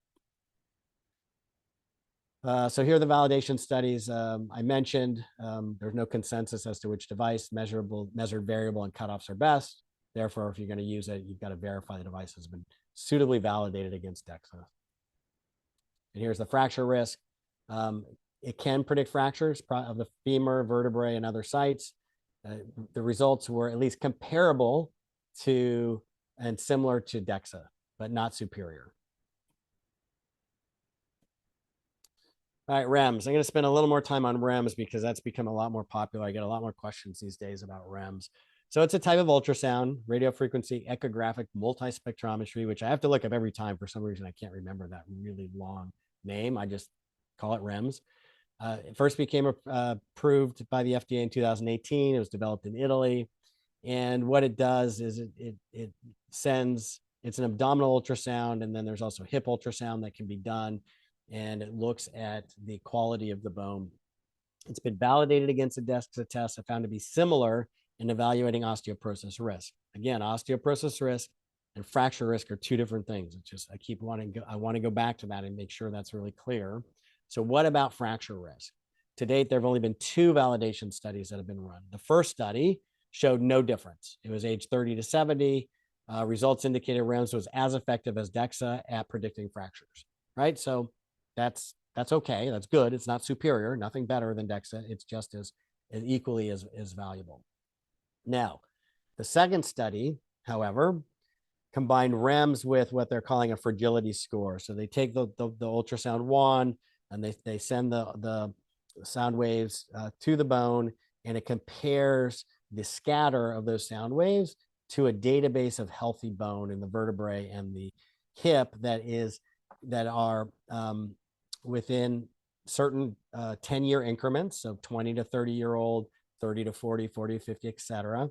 So here are the validation studies I mentioned. There's no consensus as to which device, measured variable, and cutoffs are best. Therefore, if you're going to use it, you've got to verify the device has been suitably validated against DEXA. And here's the fracture risk. It can predict fractures of the femur, vertebrae, and other sites. The results were at least comparable to and similar to DEXA, but not superior. All right, REMS. I'm going to spend a little more time on REMS because that's become a lot more popular. I get a lot more questions these days about REMS. So it's a type of ultrasound, radiofrequency echographic multispectrometry, which I have to look up every time. For some reason, I can't remember that really long name. I just call it REMS. It first became approved by the FDA in 2018. It was developed in Italy. And what it does is it sends It's an abdominal ultrasound, and then there's also hip ultrasound that can be done, and it looks at the quality of the bone. It's been validated against the DEXA test and found to be similar in evaluating osteoporosis risk. Again, osteoporosis risk and fracture risk are two different things. It's just, I want to go back to that and make sure that's really clear. So what about fracture risk? To date, there have only been 2 validation studies that have been run. The first study showed no difference. It was age 30 to 70. Results indicated REMS was as effective as DEXA at predicting fractures, right? So that's okay. That's good. It's not superior, nothing better than DEXA. It's just as equally as valuable. Now, the second study, however, combined REMS with what they're calling a fragility score. So they take the ultrasound wand and they send the sound waves to the bone, and it compares the scatter of those sound waves to a database of healthy bone in the vertebrae and the hip that are within certain 10-year increments, so 20 to 30-year-old, 30 to 40, 40 to 50, etc.,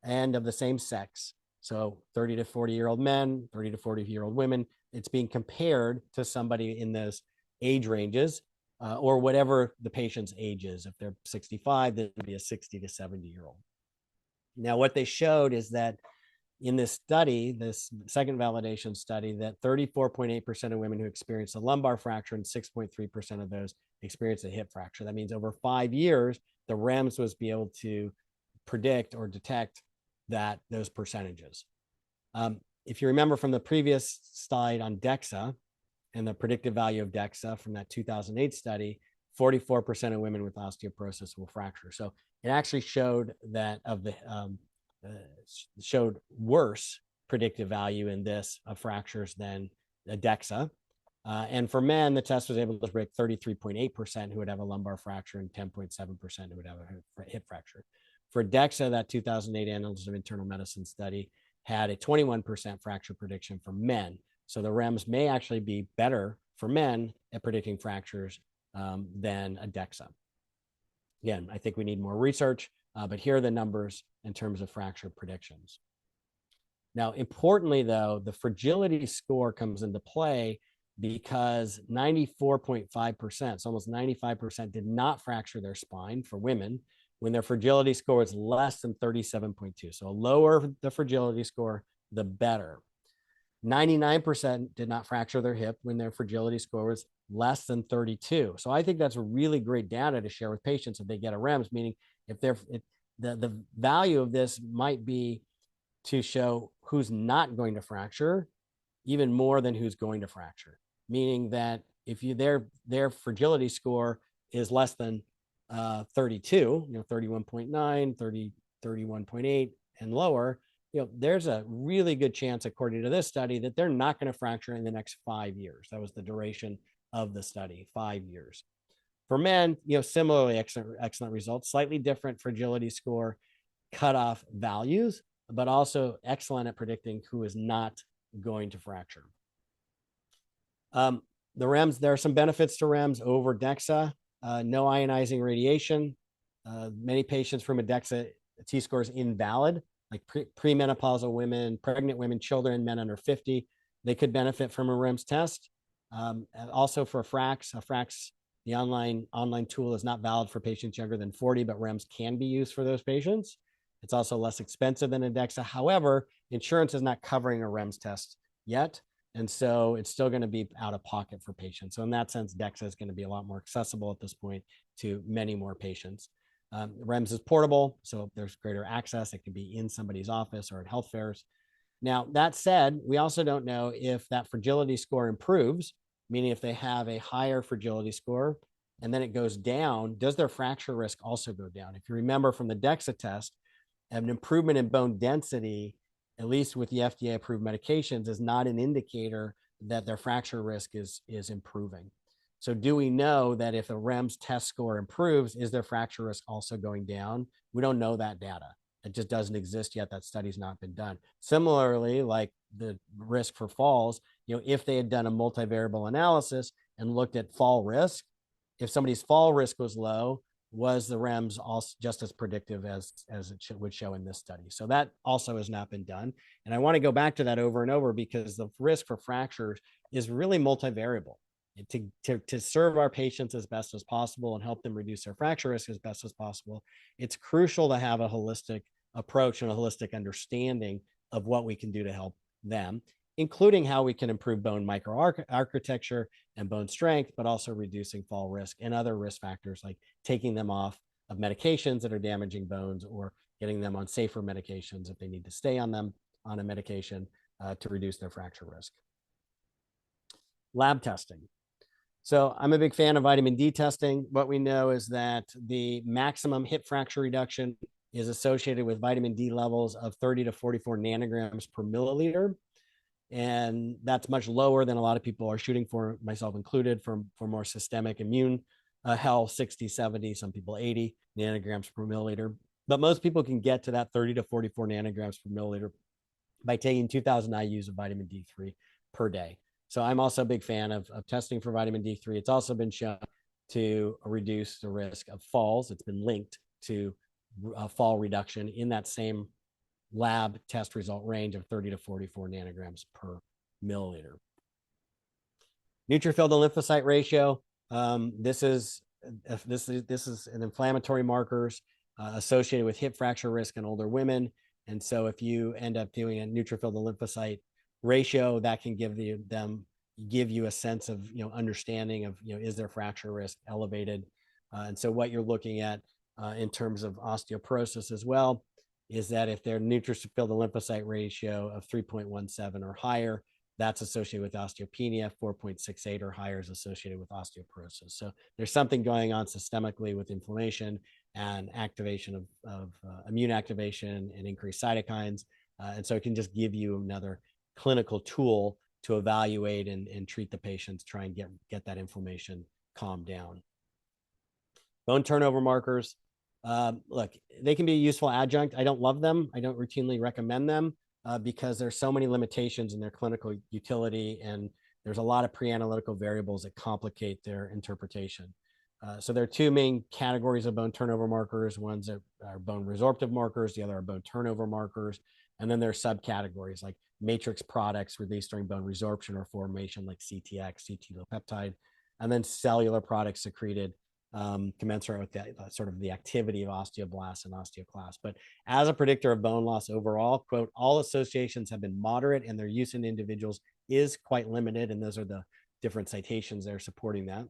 and of the same sex. So 30 to 40-year-old men, 30 to 40-year-old women. It's being compared to somebody in those age ranges, or whatever the patient's age is. If they're 65, then it'd be a 60 to 70-year-old. Now, what they showed is that in this study, this second validation study, that 34.8% of women who experienced a lumbar fracture and 6.3% of those experienced a hip fracture. That means over 5 years, the REMS was be able to predict or detect those percentages. If you remember from the previous slide on DEXA and the predictive value of DEXA from that 2008 study, 44% of women with osteoporosis will fracture. So it actually showed that showed worse predictive value in this of fractures than a DEXA. And for men, the test was able to predict 33.8% who would have a lumbar fracture and 10.7% who would have a hip fracture. For DEXA, that 2008 Annals of Internal Medicine study had a 21% fracture prediction for men. So the REMS may actually be better for men at predicting fractures than a DEXA. Again, I think we need more research, but here are the numbers in terms of fracture predictions. Now, importantly, though, the fragility score comes into play because 94.5%, so almost 95%, did not fracture their spine for women when their fragility score is less than 37.2. So lower the fragility score, the better. 99% did not fracture their hip when their fragility score was less than 32. So I think that's really great data to share with patients if they get a REMS, meaning if the value of this might be to show who's not going to fracture even more than who's going to fracture, meaning that if their fragility score is less than 32, 31.9, 30, 31.8 and lower, there's a really good chance, according to this study, that they're not going to fracture in the next 5 years. That was the duration of the study, 5 years. For men, similarly excellent results, slightly different fragility score cutoff values, but also excellent at predicting who is not going to fracture. The REMS, there are some benefits to REMS over DEXA. No ionizing radiation. Many patients from a DEXA T-score is invalid, like premenopausal women, pregnant women, children, men under 50. They could benefit from a REMS test. Also for FRAX, the online tool is not valid for patients younger than 40, but REMS can be used for those patients. It's also less expensive than a DEXA. However, insurance is not covering a REMS test yet. And so it's still going to be out of pocket for patients. So in that sense, DEXA is going to be a lot more accessible at this point to many more patients. REMS is portable, so there's greater access. It can be in somebody's office or at health fairs. Now, that said, we also don't know if that fragility score improves, meaning if they have a higher fragility score and then it goes down, does their fracture risk also go down? If you remember from the DEXA test, an improvement in bone density, at least with the FDA-approved medications, is not an indicator that their fracture risk is improving. So do we know that if a REMS test score improves, is their fracture risk also going down? We don't know that data. It just doesn't exist yet. That study's not been done. Similarly, like the risk for falls, if they had done a multivariable analysis and looked at fall risk, if somebody's fall risk was low, was the REMS also just as predictive as it would show in this study. So that also has not been done. And I want to go back to that over and over because the risk for fractures is really multivariable. To serve our patients as best as possible and help them reduce their fracture risk as best as possible, it's crucial to have a holistic approach and a holistic understanding of what we can do to help them, including how we can improve bone microarchitecture and bone strength, but also reducing fall risk and other risk factors like taking them off of medications that are damaging bones or getting them on safer medications if they need to stay on them on a medication to reduce their fracture risk. Lab testing. So I'm a big fan of vitamin D testing. What we know is that the maximum hip fracture reduction is associated with vitamin D levels of 30 to 44 nanograms per milliliter. And that's much lower than a lot of people are shooting for, myself included, for more systemic immune health, 60, 70, some people 80 nanograms per milliliter. But most people can get to that 30 to 44 nanograms per milliliter by taking 2,000 IUs of vitamin D3 per day. So I'm also a big fan of testing for vitamin D3. It's also been shown to reduce the risk of falls. It's been linked to fall reduction in that same lab test result range of 30 to 44 nanograms per milliliter. Neutrophil to lymphocyte ratio. This is an inflammatory markers associated with hip fracture risk in older women. And so if you end up doing a neutrophil to lymphocyte ratio, that can give you a sense of understanding of is their fracture risk elevated. And so what you're looking at in terms of osteoporosis as well is that if their neutrophil to lymphocyte ratio of 3.17 or higher, that's associated with osteopenia. 4.68 or higher is associated with osteoporosis. So there's something going on systemically with inflammation and activation of immune activation and increased cytokines. And so it can just give you another clinical tool to evaluate and treat the patients, try and get that inflammation calmed down. Bone turnover markers. Look, they can be a useful adjunct. I don't love them. I don't routinely recommend them because there's so many limitations in their clinical utility, and there's a lot of pre-analytical variables that complicate their interpretation. So there are two main categories of bone turnover markers. One's are bone resorptive markers, the other are bone turnover markers. And then there are subcategories like matrix products released during bone resorption or formation like CTX, CT-peptide, and then cellular products secreted commensurate with sort of the activity of osteoblasts and osteoclasts. But as a predictor of bone loss overall, quote, all associations have been moderate and their use in individuals is quite limited. And those are the different citations there supporting that.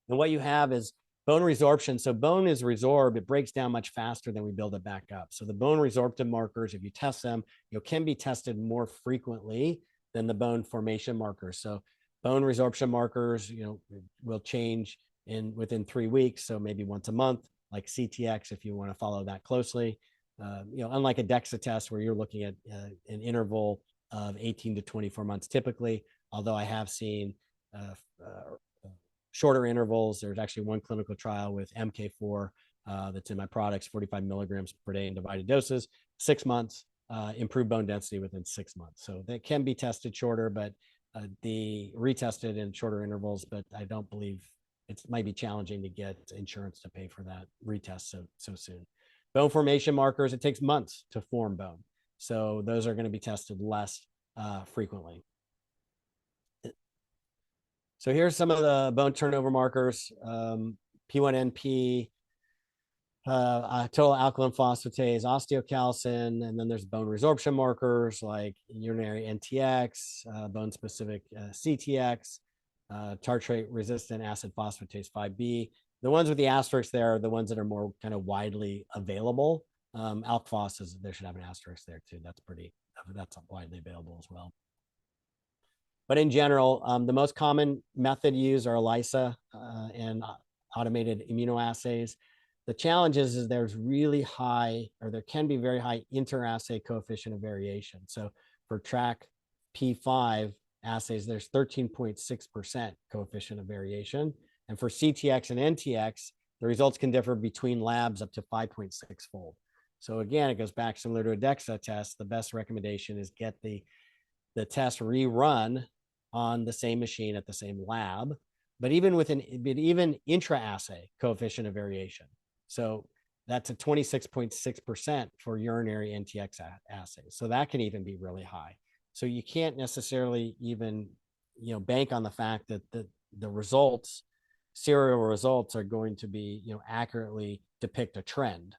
And what you have is bone resorption. So bone is resorbed, it breaks down much faster than we build it back up. So the bone resorptive markers, if you test them, can be tested more frequently than the bone formation markers. So bone resorption markers, will change within 3 weeks. So maybe once a month, like CTX, if you want to follow that closely. Unlike a DEXA test where you're looking at an interval of 18 to 24 months typically, although I have seen shorter intervals. There's actually one clinical trial with MK4 that's in my products, 45 milligrams per day in divided doses, 6 months, improved bone density within 6 months. So that can be tested shorter, but retested in shorter intervals, but I don't believe it might be challenging to get insurance to pay for that retest so soon. Bone formation markers, it takes months to form bone. So those are going to be tested less frequently. So here's some of the bone turnover markers, P1NP, total alkaline phosphatase, osteocalcin, and then there's bone resorption markers like urinary NTX, bone-specific CTX, tartrate-resistant acid phosphatase 5B. The ones with the asterisks there are the ones that are more kind of widely available. ALK-phos, there should have an asterisk there too. That's widely available as well. But in general, the most common method used are ELISA and automated immunoassays. The challenge is there's really high, or there can be very high interassay coefficient of variation. So for track P5 assays, there's 13.6% coefficient of variation. And for CTX and NTX, the results can differ between labs up to 5.6-fold. So again, it goes back similar to a DEXA test. The best recommendation is get the test rerun on the same machine at the same lab but even intra-assay coefficient of variation. So that's a 26.6% for urinary NTX assays. So that can even be really high. So you can't necessarily even, bank on the fact that the results, serial results, are going to be, accurately depict a trend.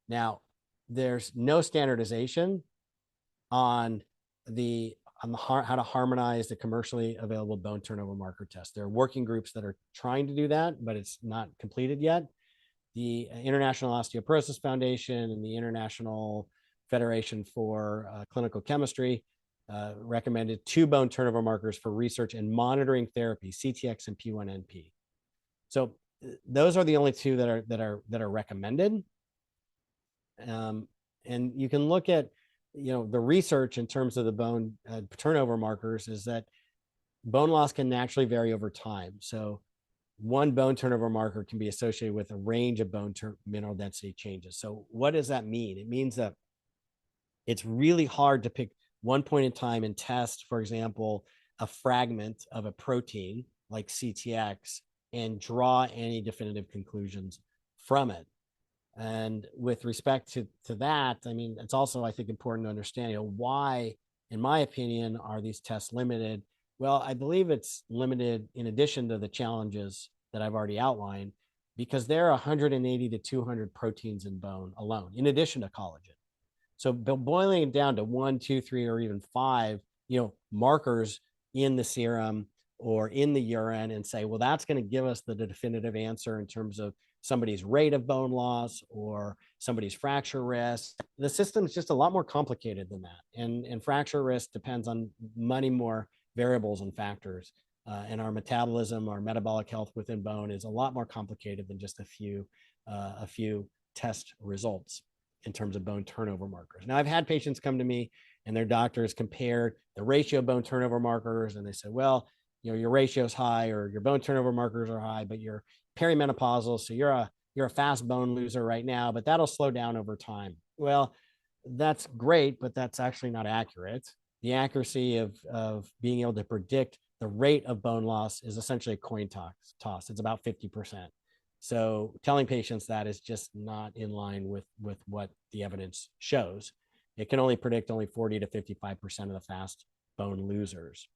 Now, there's no standardization on how to harmonize the commercially available bone turnover marker test. There are working groups that are trying to do that, but it's not completed yet. The International Osteoporosis Foundation and the International Federation for Clinical Chemistry recommended 2 bone turnover markers for research and monitoring therapy, CTX and P1NP. So those are the only 2 that are recommended. And you can look at the research in terms of the bone turnover markers is that bone loss can naturally vary over time. So one bone turnover marker can be associated with a range of bone mineral density changes. So what does that mean? It means that it's really hard to pick one point in time and test, for example, a fragment of a protein like CTX and draw any definitive conclusions from it. And with respect to that, I mean, it's also, I think, important to understand, why, in my opinion, are these tests limited? Well, I believe it's limited in addition to the challenges that I've already outlined, because there are 180 to 200 proteins in bone alone, in addition to collagen. So boiling it down to 1, 2, 3, or even 5, markers in the serum or in the urine and say, well, that's going to give us the definitive answer in terms of somebody's rate of bone loss or somebody's fracture risk. The system is just a lot more complicated than that. And fracture risk depends on many more variables and factors. And our metabolism, our metabolic health within bone is a lot more complicated than just a few test results in terms of bone turnover markers. Now, I've had patients come to me and their doctors compared the ratio of bone turnover markers, and they said, well, your ratio is high or your bone turnover markers are high, but you're perimenopausal, so you're a fast bone loser right now, but that'll slow down over time. Well, that's great, but that's actually not accurate. The accuracy of being able to predict the rate of bone loss is essentially a coin toss. It's about 50%. So telling patients that is just not in line with what the evidence shows. It can only predict only 40 to 55% of the fast bone losers.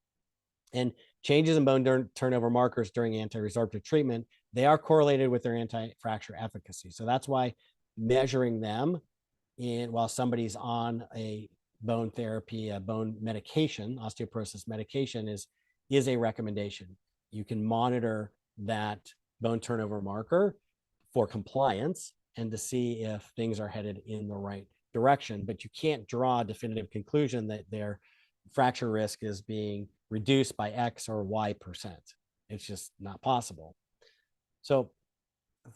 And changes in bone turnover markers during anti-resorptive treatment, they are correlated with their anti-fracture efficacy. So that's why measuring them while somebody's on a bone therapy, a bone medication, osteoporosis medication is a recommendation. You can monitor that bone turnover marker for compliance and to see if things are headed in the right direction, but you can't draw a definitive conclusion that their fracture risk is being reduced by X or Y%. It's just not possible. So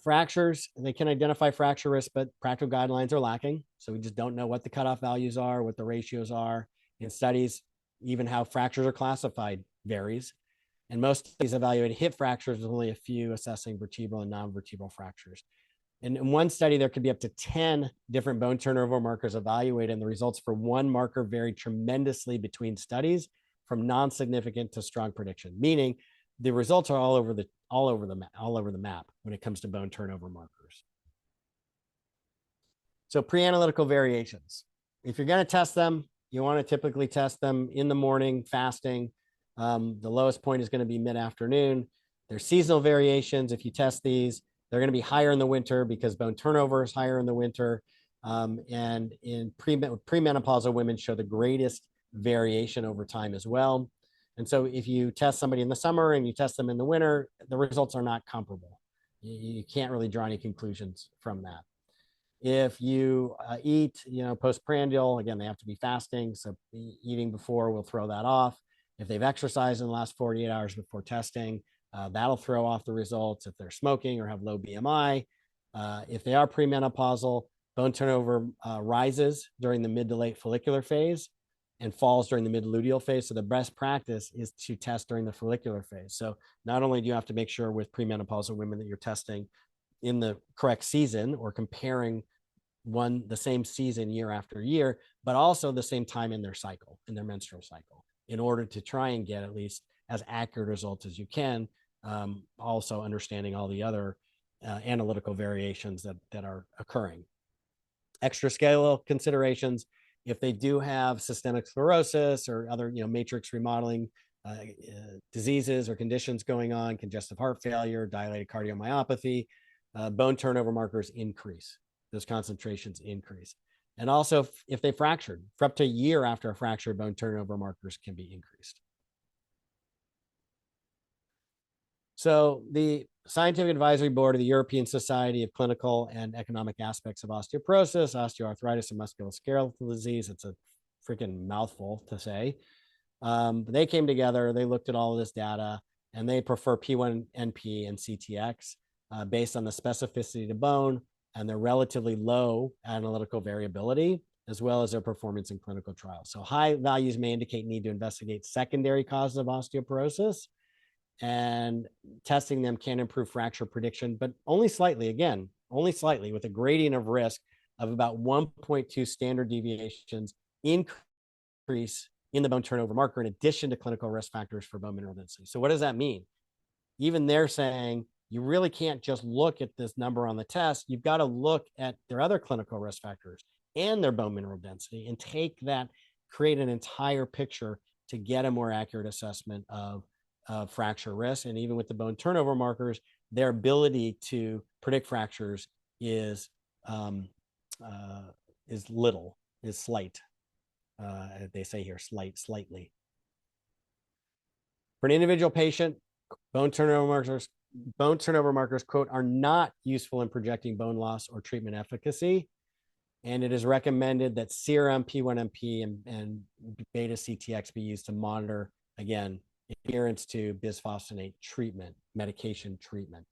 fractures, they can identify fracture risk, but practical guidelines are lacking. So we just don't know what the cutoff values are, what the ratios are. In studies, even how fractures are classified varies. And most studies evaluate hip fractures with only a few assessing vertebral and non-vertebral fractures. And in one study, there could be up to 10 different bone turnover markers evaluated, and the results for one marker vary tremendously between studies, from non-significant to strong prediction, meaning the results are all over the map when it comes to bone turnover markers. So pre-analytical variations. If you're going to test them, you want to typically test them in the morning, fasting. The lowest point is going to be mid-afternoon. There's seasonal variations. If you test these, they're going to be higher in the winter because bone turnover is higher in the winter. And in premenopausal women show the greatest variation over time as well. And so if you test somebody in the summer and you test them in the winter, the results are not comparable. You can't really draw any conclusions from that. If you eat, postprandial, again, they have to be fasting. So eating before will throw that off. If they've exercised in the last 48 hours before testing, that'll throw off the results. If they're smoking or have low BMI, if they are premenopausal, bone turnover rises during the mid to late follicular phase and falls during the mid-luteal phase. So the best practice is to test during the follicular phase. So not only do you have to make sure with premenopausal women that you're testing in the correct season or comparing the same season year after year, but also the same time in their cycle, in their menstrual cycle, in order to try and get at least as accurate results as you can also understanding all the other analytical variations that are occurring. Extraskeletal considerations, if they do have systemic sclerosis or other, matrix remodeling diseases or conditions going on, congestive heart failure, dilated cardiomyopathy, bone turnover markers increase. Those concentrations increase. And also, if they fractured, for up to a year after a fracture, bone turnover markers can be increased. So the Scientific Advisory Board of the European Society of Clinical and Economic Aspects of Osteoporosis, Osteoarthritis, and Musculoskeletal Disease, it's a freaking mouthful to say. They came together, they looked at all of this data, and they prefer P1NP and CTX based on the specificity to bone and their relatively low analytical variability, as well as their performance in clinical trials. So high values may indicate need to investigate secondary causes of osteoporosis, and testing them can improve fracture prediction, but only slightly, again, only slightly, with a gradient of risk of about 1.2 standard deviations increase in the bone turnover marker, in addition to clinical risk factors for bone mineral density. So what does that mean? Even they're saying you really can't just look at this number on the test. You've got to look at their other clinical risk factors and their bone mineral density and take that, create an entire picture to get a more accurate assessment of fracture risk. And even with the bone turnover markers, their ability to predict fractures is slight. They say here, slightly. For an individual patient, bone turnover markers, quote, are not useful in projecting bone loss or treatment efficacy. And it is recommended that serum P1NP and beta CTX be used to monitor, again, adherence to bisphosphonate treatment, medication treatment.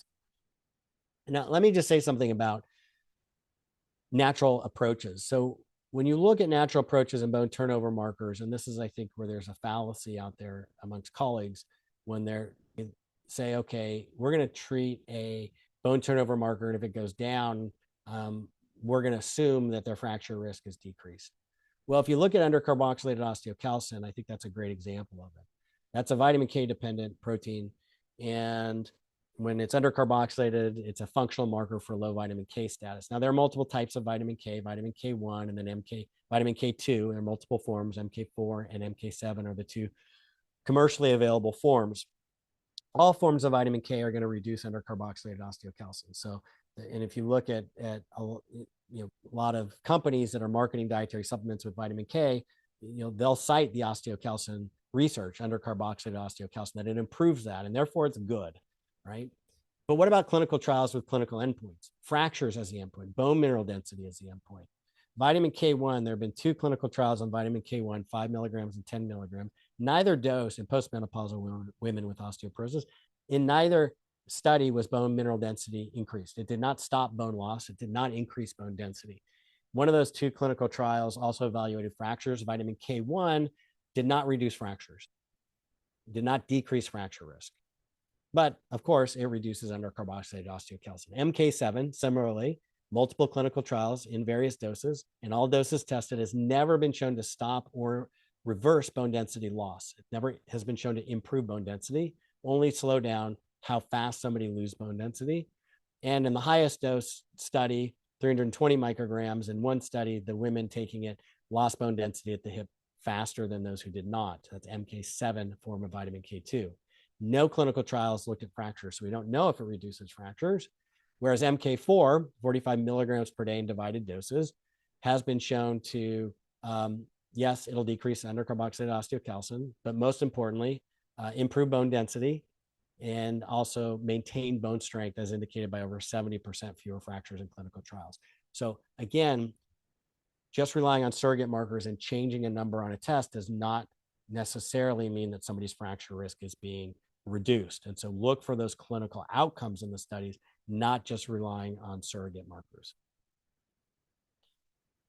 Now, let me just say something about natural approaches. So when you look at natural approaches and bone turnover markers, and this is, I think, where there's a fallacy out there amongst colleagues when they say, okay, we're going to treat a bone turnover marker, and if it goes down, we're going to assume that their fracture risk is decreased. Well, if you look at undercarboxylated osteocalcin, I think that's a great example of it. That's a vitamin K dependent protein. And when it's undercarboxylated, it's a functional marker for low vitamin K status. Now, there are multiple types of vitamin K1, and then vitamin K2. There are multiple forms, MK4 and MK7 are the two commercially available forms. All forms of vitamin K are going to reduce undercarboxylated osteocalcin. So, and if you look at a lot of companies that are marketing dietary supplements with vitamin K, they'll cite the osteocalcin research, undercarboxylated osteocalcin, that it improves that, and therefore it's good, right? But what about clinical trials with clinical endpoints? Fractures as the endpoint, bone mineral density as the endpoint. Vitamin K1, there have been 2 clinical trials on vitamin K1, 5 milligrams and 10 milligrams. Neither dose in postmenopausal women with osteoporosis. In neither study was bone mineral density increased. It did not stop bone loss. It did not increase bone density. One of those 2 clinical trials also evaluated fractures. Vitamin K1 did not reduce fractures, did not decrease fracture risk. But of course, it reduces undercarboxylated osteocalcin. MK7, similarly, multiple clinical trials in various doses, and all doses tested, has never been shown to stop or reverse bone density loss. It never has been shown to improve bone density, only slow down how fast somebody loses bone density. And in the highest dose study, 320 micrograms, in one study, the women taking it lost bone density at the hip faster than those who did not. That's MK7 form of vitamin K2. No clinical trials looked at fractures, so we don't know if it reduces fractures. Whereas MK4, 45 milligrams per day in divided doses, has been shown to, yes, it'll decrease undercarboxylated osteocalcin, but most importantly, improve bone density and also maintain bone strength, as indicated by over 70% fewer fractures in clinical trials. So again, just relying on surrogate markers and changing a number on a test does not necessarily mean that somebody's fracture risk is being reduced. And so look for those clinical outcomes in the studies, not just relying on surrogate markers.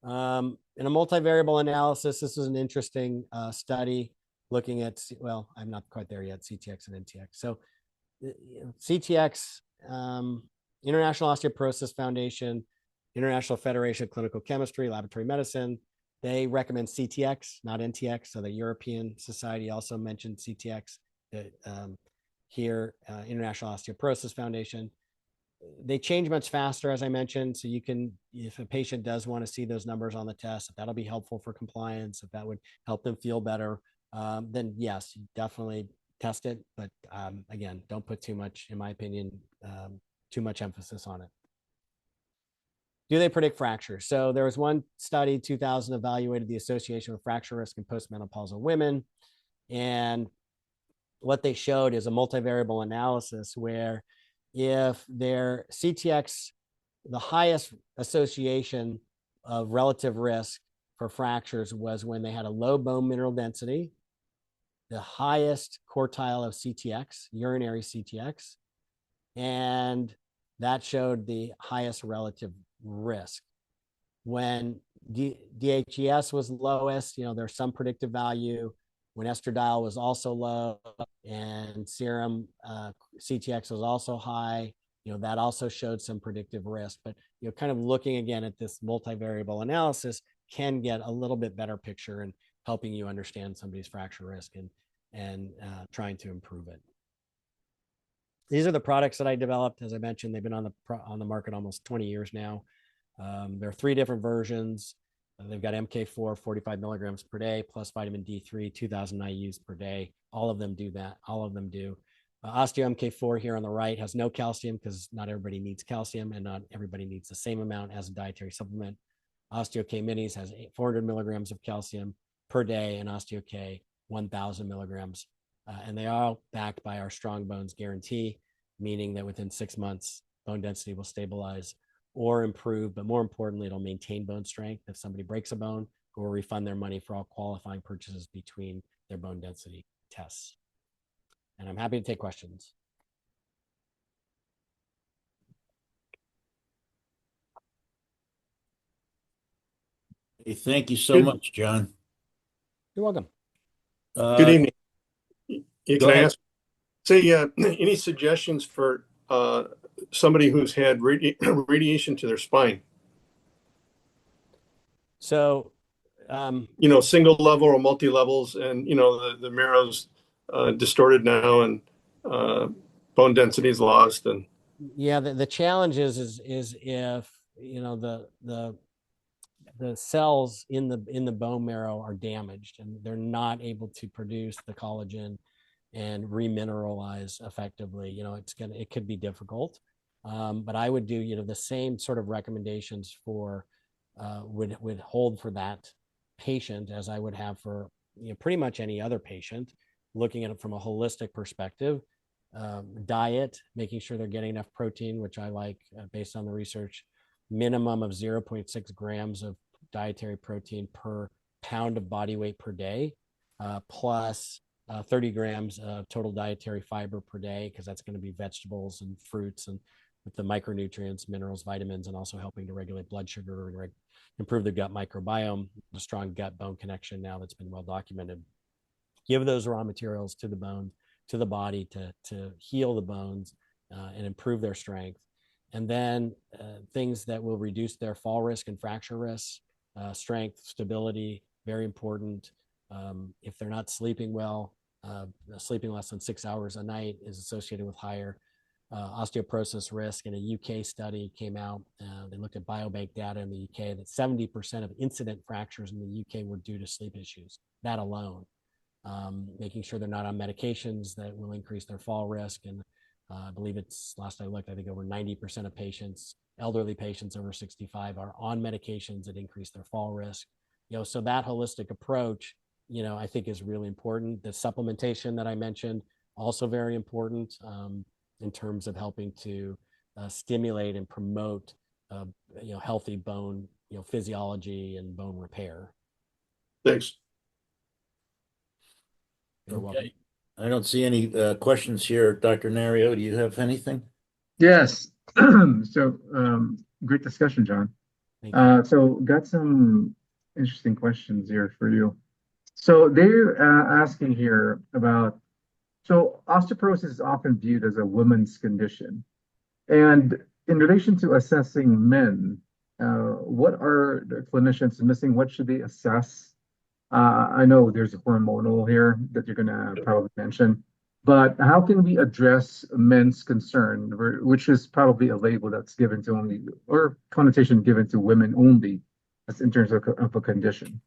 In a multivariable analysis, this is an interesting study looking at, well, I'm not quite there yet, CTX and NTX. So CTX, International Osteoporosis Foundation, International Federation of Clinical Chemistry, Laboratory Medicine, they recommend CTX, not NTX. So the European Society also mentioned CTX. here, International Osteoporosis Foundation. They change much faster, as I mentioned. So you can, if a patient does want to see those numbers on the test, if that'll be helpful for compliance, if that would help them feel better, then yes, definitely test it. But again, don't put too much, in my opinion, too much emphasis on it. Do they predict fractures? So there was one study, 2000, evaluated the association with fracture risk in postmenopausal women. And what they showed is a multivariable analysis where if their CTX, the highest association of relative risk for fractures was when they had a low bone mineral density, the highest quartile of CTX, urinary CTX, and that showed the highest relative risk. When DHES was lowest, there's some predictive value. When estradiol was also low and serum CTX was also high, that also showed some predictive risk. But kind of looking again at this multivariable analysis can get a little bit better picture in helping you understand somebody's fracture risk and trying to improve it. These are the products that I developed. As I mentioned, they've been on the market almost 20 years now. There are 3 different versions. They've got MK4, 45 milligrams per day, plus vitamin D3, 2,000 IUs per day. All of them do that. All of them do. Osteo MK4 here on the right has no calcium because not everybody needs calcium and not everybody needs the same amount as a dietary supplement. Osteo K Minis has 400 milligrams of calcium per day, and Osteo K 1,000 milligrams. And they are all backed by our Strong Bones guarantee, meaning that within 6 months, bone density will stabilize or improve, but more importantly, it'll maintain bone strength. If somebody breaks a bone, we'll refund their money for all qualifying purchases between their bone density tests. And I'm happy to take questions. Hey, thank you so much, John. You're welcome. Good evening. Go Can I ahead. ask, any suggestions for somebody who's had radiation to their spine? So, single level or multi levels, and the marrow's distorted now, and bone density is lost, and yeah, the challenge is if the cells in the bone marrow are damaged and they're not able to produce the collagen and remineralize effectively, it could be difficult. But I would do, the same sort of recommendations for would hold for that patient as I would have for pretty much any other patient, looking at it from a holistic perspective. Diet, making sure they're getting enough protein, which I like based on the research, minimum of 0.6 grams of dietary protein per pound of body weight per day, plus 30 grams of total dietary fiber per day, because that's going to be vegetables and fruits and with the micronutrients, minerals, vitamins, and also helping to regulate blood sugar and improve the gut microbiome, the strong gut-bone connection now that's been well documented. Give those raw materials to the bone, to the body to heal the bones and improve their strength. And then things that will reduce their fall risk and fracture risk, strength, stability, very important. If they're not sleeping well, sleeping less than 6 hours a night is associated with higher osteoporosis risk. And a UK study came out. They looked at biobank data in the UK that 70% of incident fractures in the UK were due to sleep issues, that alone. Making sure they're not on medications that will increase their fall risk. And I believe it's, last I looked, I think over 90% of patients, elderly patients over 65, are on medications that increase their fall risk. So that holistic approach, I think is really important. The supplementation that I mentioned, also very important in terms of helping to stimulate and promote, healthy bone, physiology and bone repair. thanks. You're welcome. Okay. I don't see any questions here. Dr. Nario, do you have anything? Yes. So great discussion, John. Thank you. So got some interesting questions here for you. So they're asking here about, so osteoporosis is often viewed as a woman's condition. And in relation to assessing men, what are the clinicians missing? What should they assess? I know there's a hormonal here that you're going to probably mention, But how can we address men's concern, which is probably a label that's given to only, or connotation given to women only, as in terms of a condition?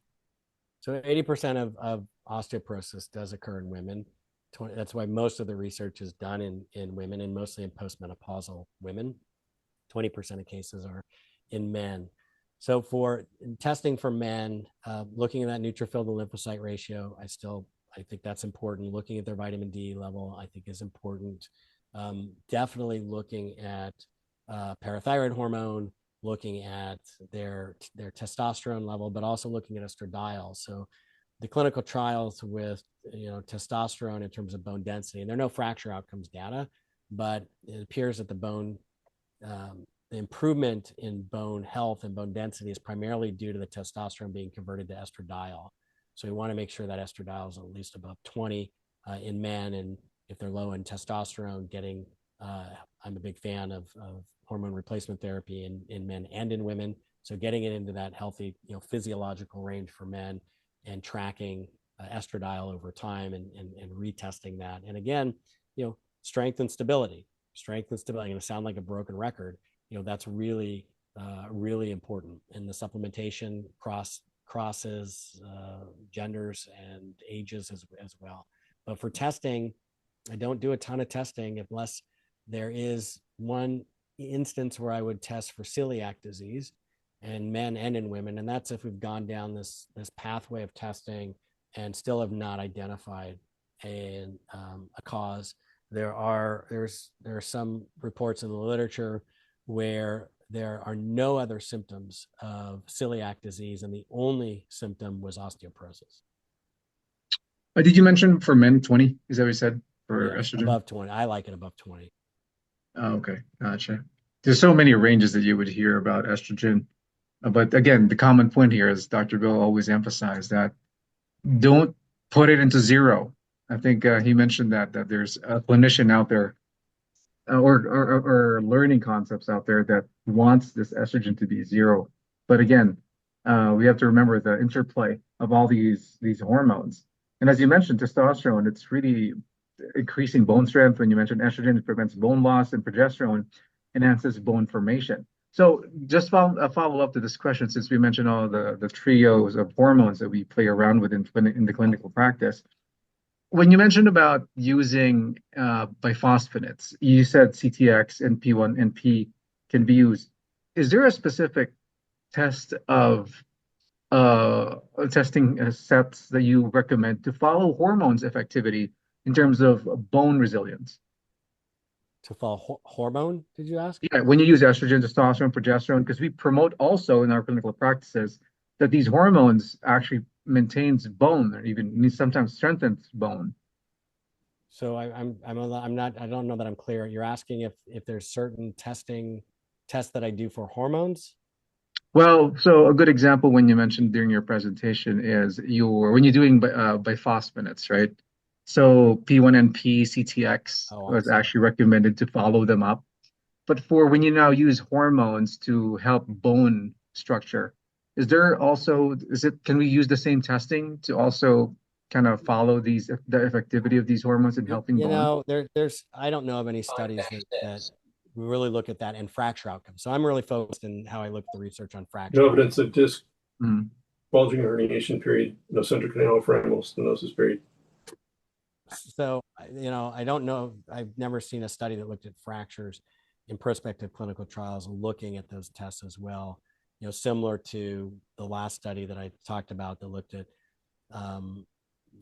So 80% of osteoporosis does occur in women. That's why most of the research is done in women and mostly in postmenopausal women. 20% of cases are in men. So for testing for men, looking at that neutrophil to lymphocyte ratio, I think that's important. Looking at their vitamin D level, I think is important. Definitely looking at parathyroid hormone, looking at their testosterone level, but also looking at estradiol. So the clinical trials with testosterone in terms of bone density, and there are no fracture outcomes data, but it appears that the improvement in bone health and bone density is primarily due to the testosterone being converted to estradiol. So we want to make sure that estradiol is at least above 20 in men, and if they're low in testosterone, I'm a big fan of hormone replacement therapy in men and in women. So getting it into that healthy, physiological range for men and tracking estradiol over time and retesting that. And again, strength and stability. I'm going to sound like a broken record. That's really, really important. And the supplementation crosses genders and ages as well. But for testing, I don't do a ton of testing unless there is one instance where I would test for celiac disease in men and in women. And that's if we've gone down this pathway of testing and still have not identified a cause. There are some reports in the literature where there are no other symptoms of celiac disease, and the only symptom was osteoporosis. Did you mention for men 20? Is that what you said for estrogen? Above 20. I like it above 20. Oh, okay, gotcha. There's so many ranges that you would hear about estrogen. But again, the common point here is Dr. Bill always emphasized that don't put it into zero. I think he mentioned that there's a clinician out there or learning concepts out there that wants this estrogen to be zero. But again, we have to remember the interplay of all these hormones. And as you mentioned, testosterone, it's really increasing bone strength. When you mentioned estrogen, it prevents bone loss, and progesterone enhances bone formation. So just follow up to this question, since we mentioned all the trios of hormones that we play around with in the clinical practice. When you mentioned about using biphosphonates, you said CTX and P1 and P can be used. Is there a specific test of testing sets that you recommend to follow hormones effectivity in terms of bone resilience? To follow hormone, did you ask? Yeah, when you use estrogen, testosterone, progesterone, because we promote also in our clinical practices that these hormones actually maintains bone, or even sometimes strengthens bone. So I don't know that I'm clear. You're asking if there's certain tests that I do for hormones? Well, so a good example when you mentioned during your presentation is when you're doing biphosphonates, right? So P1NP, CTX was actually recommended to follow them up. But for when you now use hormones to help bone structure, can we use the same testing to also kind of follow the effectivity of these hormones in helping bone? I don't know of any studies that we really look at that and fracture outcomes. So I'm really focused in how I look at the research on fracture. No evidence of disc bulging herniation period, no central canal foraminal stenosis period. So, I don't know. I've never seen a study that looked at fractures in prospective clinical trials looking at those tests as well. Similar to the last study that I talked about that looked at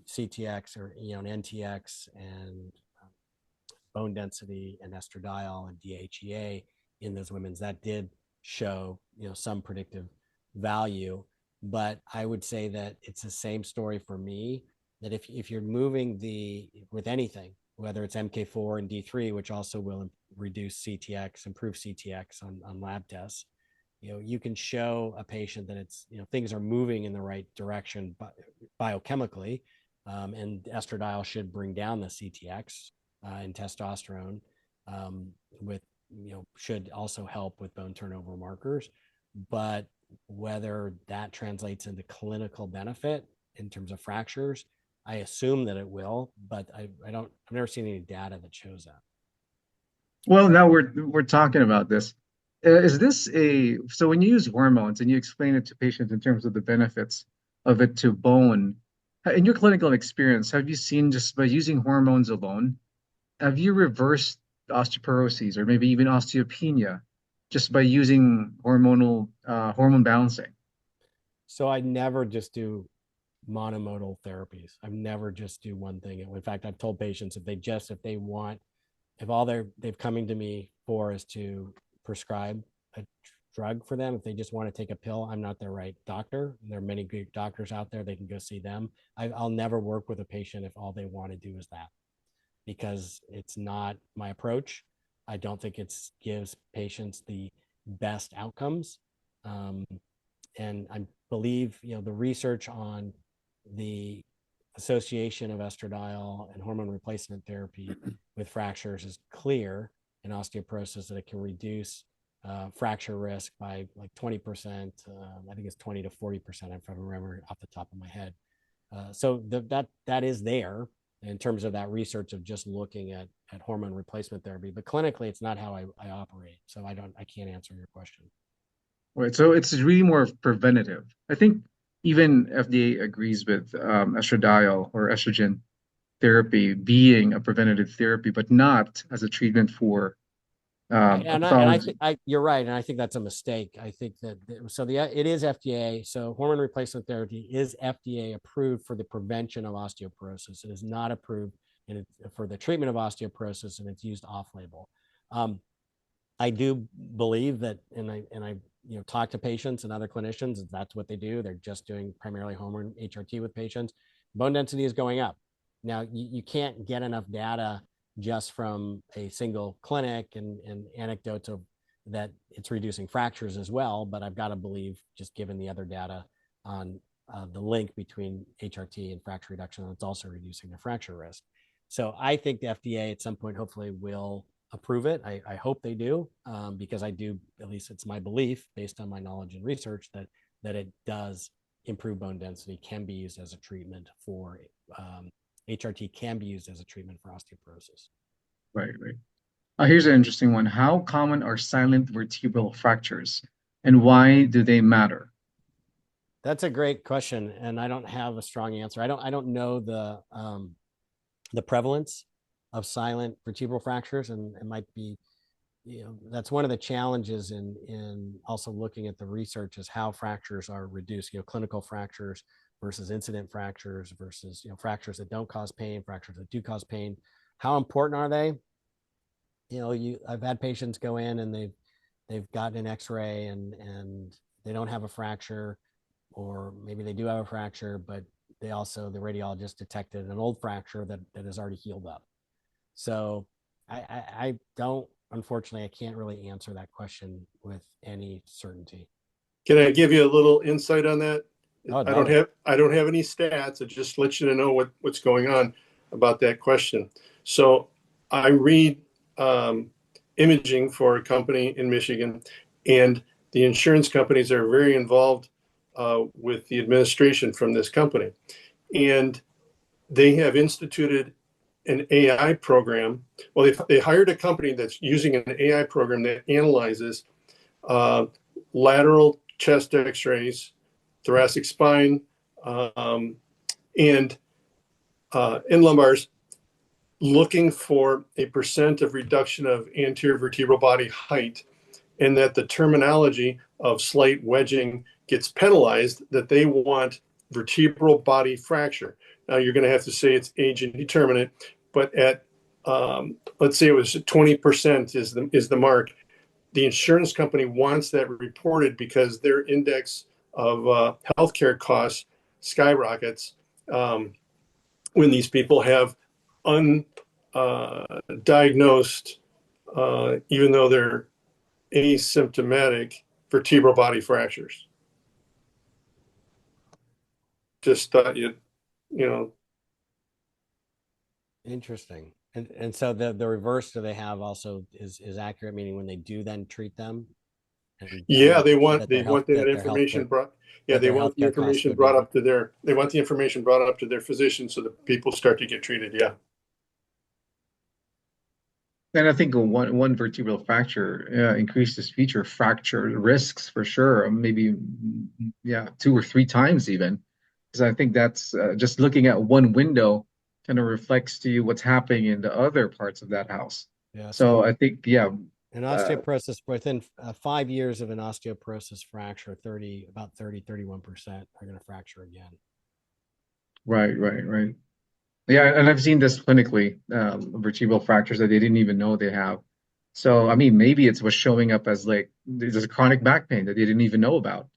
CTX or an NTX and bone density and estradiol and DHEA in those women that did show some predictive value. But I would say that it's the same story for me, that if you're moving with anything, whether it's MK4 and D3, which also will reduce CTX, improve CTX on lab tests, you can show a patient that it's, things are moving in the right direction biochemically, and estradiol should bring down the CTX and testosterone, should also help with bone turnover markers. But whether that translates into clinical benefit in terms of fractures, I assume that it will, but I've never seen any data that shows that. Well, now we're talking about this. Is this so when you use hormones and you explain it to patients in terms of the benefits of it to bone, in your clinical experience, have you seen just by using hormones alone, have you reversed osteoporosis or maybe even osteopenia just by using hormone balancing? So I never just do monomodal therapies. I've never just do one thing. In fact, I've told patients if all they've coming to me for is to prescribe a drug for them, if they just want to take a pill, I'm not their right doctor. There are many great doctors out there. They can go see them. I'll never work with a patient if all they want to do is that, because it's not my approach. I don't think it gives patients the best outcomes. And I believe, the research on the association of estradiol and hormone replacement therapy with fractures is clear in osteoporosis, that it can reduce fracture risk by like 20%. I think it's 20 to 40%, if I remember off the top of my head. So that is there in terms of that research of just looking at hormone replacement therapy, but clinically it's not how I operate. So I can't answer your question. Right. So it's really more preventative. I think even FDA agrees with estradiol or estrogen therapy being a preventative therapy, but not as a treatment for pathology. You're right, and I think that's a mistake. I think that it is FDA. So hormone replacement therapy is FDA approved for the prevention of osteoporosis. It is not approved for the treatment of osteoporosis, and it's used off-label. I do believe that, and I talk to patients and other clinicians, that's what they do. They're just doing primarily hormone HRT with patients. Bone density is going up. Now, you can't get enough data just from a single clinic and anecdotes of that it's reducing fractures as well, but I've got to believe, just given the other data on the link between HRT and fracture reduction, it's also reducing the fracture risk. So I think the FDA at some point hopefully will approve it. I hope they do, because I do, at least it's my belief based on my knowledge and research, that it does improve bone density, can be used as a treatment for HRT, can be used as a treatment for osteoporosis. Right. Here's an interesting one. How common are silent vertebral fractures, and why do they matter? That's a great question, and I don't have a strong answer. I don't know the prevalence of silent vertebral fractures, and it might be, that's one of the challenges in also looking at the research, is how fractures are reduced. Clinical fractures versus incident fractures versus fractures that don't cause pain, fractures that do cause pain. How important are they? I've had patients go in and they've gotten an X-ray and they don't have a fracture, or maybe they do have a fracture, but the radiologist detected an old fracture that has already healed up. So I don't, unfortunately, I can't really answer that question with any certainty. Can I give you a little insight on that? Oh, I don't have any stats. It just lets you know what's going on about that question. So I read imaging for a company in Michigan, and the insurance companies are very involved with the administration from this company. And they have instituted an AI program. Well, they hired a company that's using an AI program that analyzes lateral chest x-rays, thoracic spine, and lumbars, looking for a percent of reduction of anterior vertebral body height, and that the terminology of slight wedging gets penalized, that they want vertebral body fracture. Now you're going to have to say it's age indeterminate, but at let's say it was 20% is the mark. The insurance company wants that reported because their index of healthcare costs skyrockets when these people have undiagnosed, even though they're asymptomatic, vertebral body fractures. Just thought Interesting. And so the reverse, do they have also is accurate, meaning when they do then treat them, And Yeah, they that want their health, that that their information healthcare, brought. Yeah, that they their want the healthcare costs information go brought down. up to their. They want the information brought up to their physician so that people start to get treated. Yeah. And I think one vertebral fracture increases future fracture risks for sure. Maybe yeah, 2 or 3 times even. Because I think that's just looking at one window kind of reflects to you what's happening in the other parts of that house. Yeah. So I think yeah, an osteoporosis within 5 years of an osteoporosis fracture, about 31% are going to fracture again. right. Yeah, and I've seen this clinically, vertebral fractures that they didn't even know they have. So I mean, maybe it's what's showing up as like there's a chronic back pain that they didn't even know about.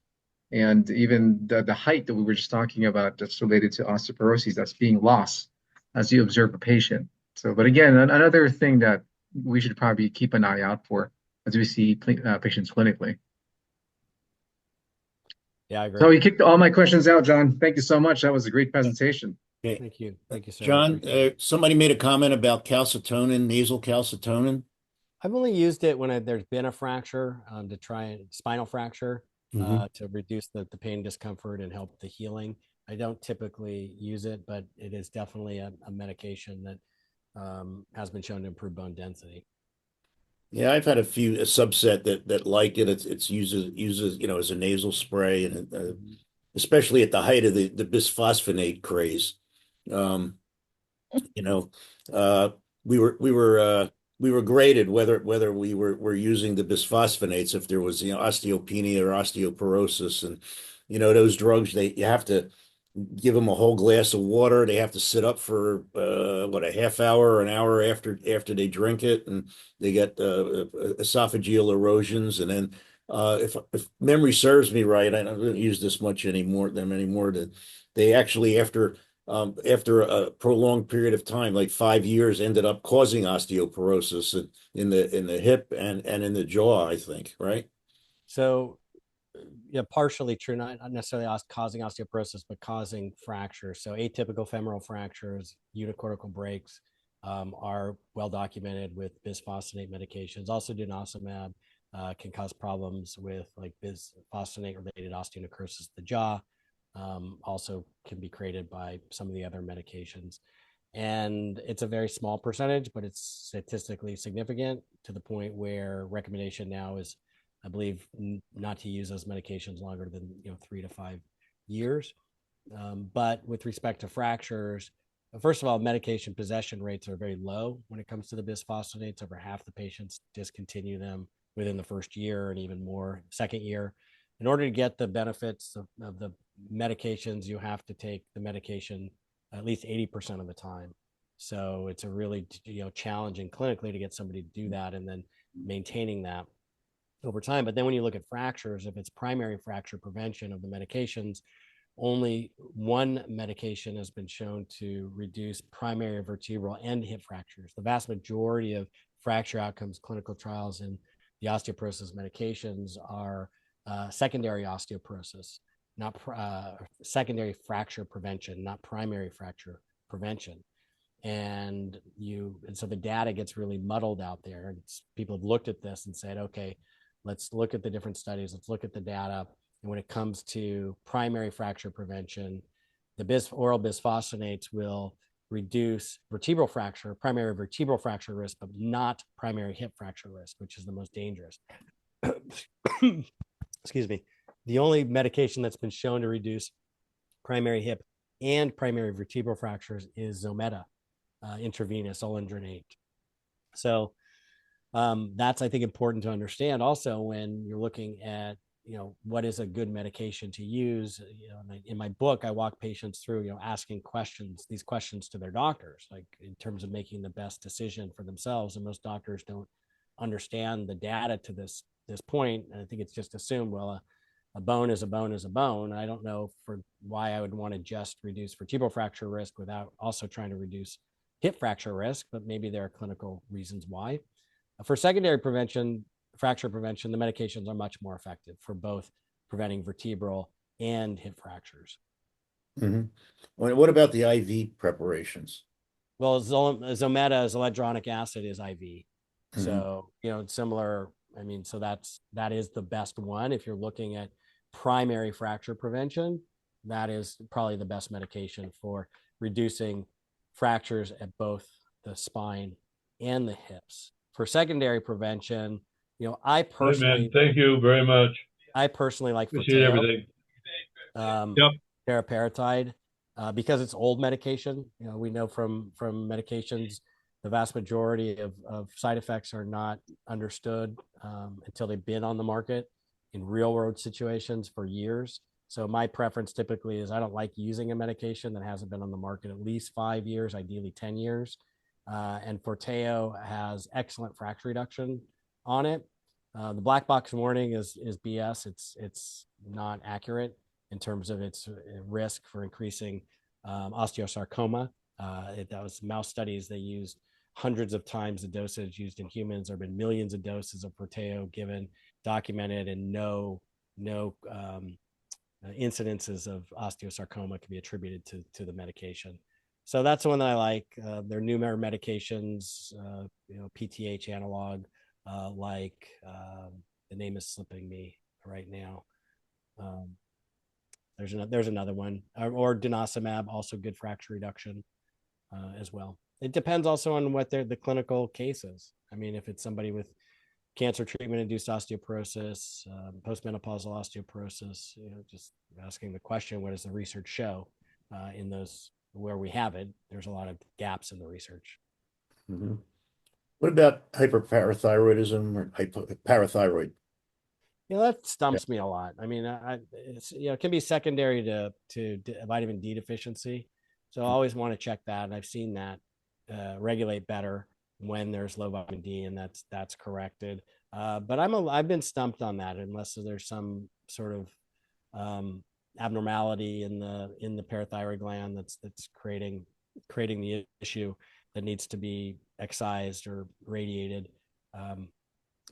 And even the height that we were just talking about that's related to osteoporosis that's being lost as you observe a patient. So, but again, another thing that we should probably keep an eye out for as we see patients clinically. Yeah, I agree. So you kicked all my questions out, John. Thank you so much. That was a great presentation. Okay. Thank you, sir. John, somebody made a comment about calcitonin, nasal calcitonin. I've only used it when there's been a fracture to try and spinal fracture to reduce the pain, discomfort, and help the healing. I don't typically use it, but it is definitely a medication that has been shown to improve bone density. Yeah, I've had a subset that like it. It's uses as a nasal spray, and especially at the height of the bisphosphonate craze. Um, you know, uh, we were graded whether we were using the bisphosphonates if there was osteopenia or osteoporosis, and those drugs you have to give them a whole glass of water. They have to sit up for a half hour or an hour after they drink it, and they get esophageal erosions. And then if memory serves me right, I don't use this much anymore. That they actually after a prolonged period of time, like 5 years, ended up causing osteoporosis in the hip and in the jaw, I think, right? So yeah, partially true, not necessarily causing osteoporosis, but causing fractures. So atypical femoral fractures, unicortical breaks are well documented with bisphosphonate medications. Also, denosumab can cause problems with like bisphosphonate-related osteonecrosis of the jaw. Also can be created by some of the other medications. And it's a very small percentage, but it's statistically significant to the point where recommendation now is, I believe, not to use those medications longer than 3 to 5 years. But with respect to fractures, first of all, medication possession rates are very low when it comes to the bisphosphonates. Over half the patients discontinue them within the first year, and even more second year. In order to get the benefits of the medications, you have to take the medication at least 80% of the time. So it's a really challenging clinically to get somebody to do that and then maintaining that over time. But then when you look at fractures, if it's primary fracture prevention of the medications, only one medication has been shown to reduce primary vertebral and hip fractures. The vast majority of fracture outcomes clinical trials in the osteoporosis medications are secondary osteoporosis, not secondary fracture prevention, not primary fracture prevention. And so the data gets really muddled out there. And people have looked at this and said, okay, let's look at the different studies. Let's look at the data. And when it comes to primary fracture prevention, the oral bisphosphonates will reduce primary vertebral fracture risk, but not primary hip fracture risk, which is the most dangerous. Excuse me. The only medication that's been shown to reduce primary hip and primary vertebral fractures is Zometa, intravenous olendronate. So that's, I think, important to understand also when you're looking at, what is a good medication to use. In my book, I walk patients through, asking these questions to their doctors, like in terms of making the best decision for themselves. And most doctors don't understand the data to this point. And I think it's just assumed, well, a bone is a bone is a bone. I don't know why I would want to just reduce vertebral fracture risk without also trying to reduce hip fracture risk, but maybe there are clinical reasons why. For secondary fracture prevention, the medications are much more effective for both preventing vertebral and hip fractures. Mm-hmm. What about the IV preparations? Well, Zometa, zoledronic acid, is IV. Mm-hmm. So, similar I mean, so that is the best one. If you're looking at primary fracture prevention, that is probably the best medication for reducing fractures at both the spine and the hips. For secondary prevention, I personally, thank you very much. I personally like Appreciate Forteo, everything. Yep. teriparatide, because it's old medication. We know from medications, the vast majority of side effects are not understood until they've been on the market in real world situations for years. So my preference typically is I don't like using a medication that hasn't been on the market at least 5 years, ideally 10 years. And Forteo has excellent fracture reduction on it. The black box warning is BS. It's not accurate in terms of its risk for increasing osteosarcoma. That was mouse studies. They used hundreds of times the dosage used in humans. There have been millions of doses of Forteo given, documented, and no incidences of osteosarcoma can be attributed to the medication. So that's the one that I like. There are numerous medications, PTH analog, the name is slipping me right now. There's another one, or denosumab, also good fracture reduction as well. It depends also on what the clinical case is. I mean, if it's somebody with cancer treatment-induced osteoporosis, postmenopausal osteoporosis, just asking the question, what does the research show in those where we have it? There's a lot of gaps in the research. Mm-hmm. What about hyperparathyroidism or parathyroid? That stumps me a lot. I mean, it can be secondary to vitamin D deficiency. So I always want to check that. And I've seen that regulate better when there's low vitamin D, and that's corrected. But I've been stumped on that unless there's some sort of abnormality in the parathyroid gland that's creating the issue that needs to be excised or radiated. I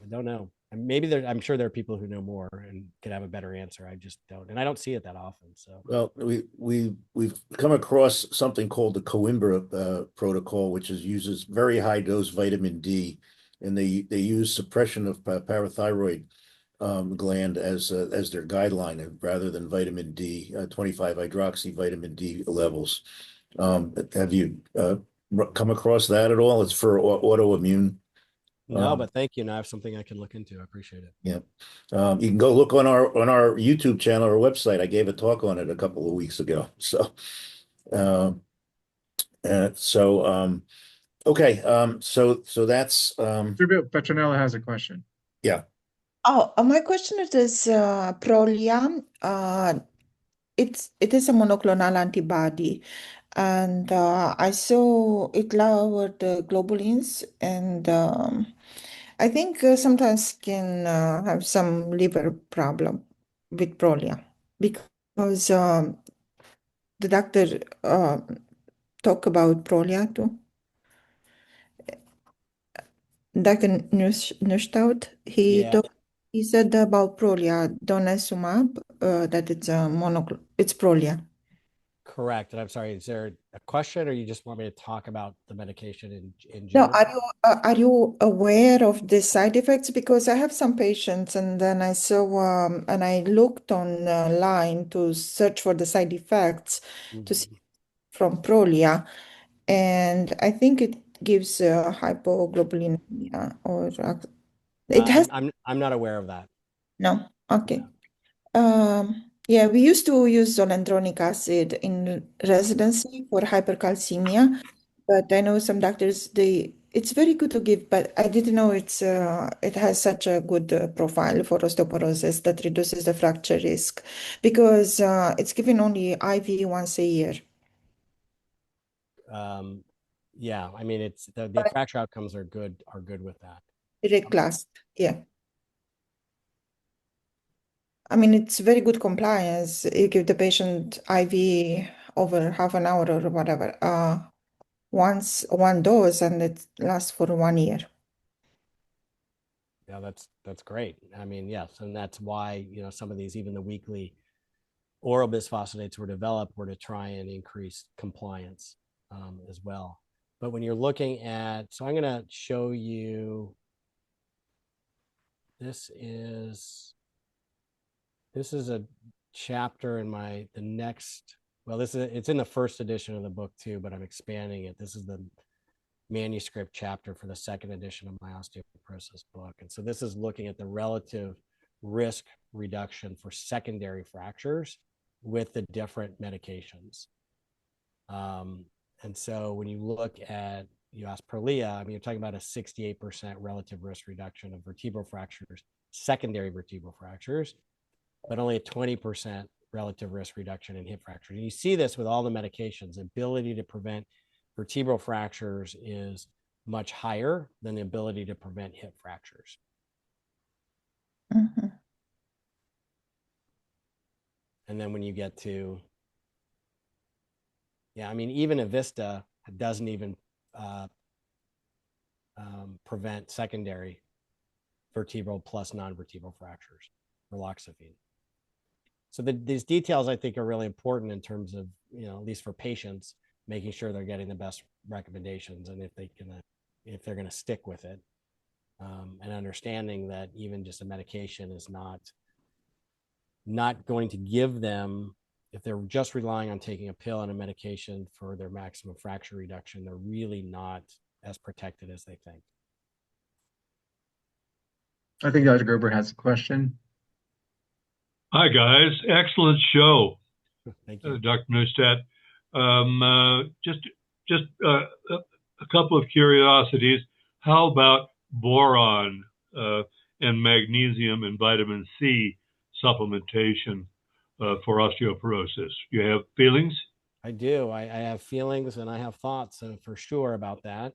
don't know. Maybe I'm sure there are people who know more and could have a better answer. I just don't, and I don't see it that often. So, well, we've come across something called the Coimbra protocol, which uses very high dose vitamin D, and they use suppression of parathyroid gland as their guideline rather than vitamin D, 25 hydroxy vitamin D levels. Have you come across that at all? It's for autoimmune. No, but thank you. Now I have something I can look into. I appreciate it. Yeah. You can go look on our YouTube channel or website. I gave a talk on it a couple of weeks ago. So, okay. So that's Petronella has a question. yeah. Oh, my question is Prolia. It is a monoclonal antibody, and I saw it lowered the globulins, and I think sometimes can have some liver problem with Prolia because the doctor talk about Prolia too. Dr. Neustadt, Yeah, he said about Prolia, donezumab, that it's Prolia. correct. And I'm sorry, is there a question, or you just want me to talk about the medication in No, general? are you aware of the side effects? Because I have some patients, and then I saw and I looked online to search for the side effects to see from Prolia, and I think it gives hypoglobulinemia or it has I'm not aware of that. no. Okay. Yeah, we used to use zoledronic acid in residency for hypercalcemia, but I know some doctors it's very good to give, but I didn't know it has such a good profile for osteoporosis that reduces the fracture risk because it's given only IV once a year. Yeah, I mean, it's the fracture outcomes are good with that. Direct class, yeah. I mean, it's very good compliance. You give the patient IV over half an hour or whatever, once one dose, and it lasts for 1 year. Yeah, that's great. I mean, yes, and that's why some of these, even the weekly oral bisphosphonates were developed, were to try and increase compliance as well. But when you're looking at, so I'm going to show you this is a chapter in the next. Well, it's in the first edition of the book too, but I'm expanding it. This is the manuscript chapter for the second edition of my osteoporosis book, and so this is looking at the relative risk reduction for secondary fractures with the different medications. And so when you look at, you ask Perlia, I mean, you're talking about a 68% relative risk reduction of vertebral fractures, secondary vertebral fractures, but only a 20% relative risk reduction in hip fractures. And you see this with all the medications. The ability to prevent vertebral fractures is much higher than the ability to prevent hip fractures. Mm-hmm. And then when you get to, yeah, I mean, even Avista doesn't even prevent secondary vertebral plus non-vertebral fractures for loxapine. So these details, I think, are really important in terms of, at least for patients, making sure they're getting the best recommendations, and if they're going to stick with it, and understanding that even just a medication is not going to give them, if they're just relying on taking a pill and a medication for their maximum fracture reduction, they're really not as protected as they think. I think Dr. Gerber has a question. Hi, guys. Excellent show, Thank you. Dr. Neustadt. Just a couple of curiosities. How about boron and magnesium and vitamin C supplementation for osteoporosis? You have feelings? I do. I have feelings and I have thoughts for sure about that.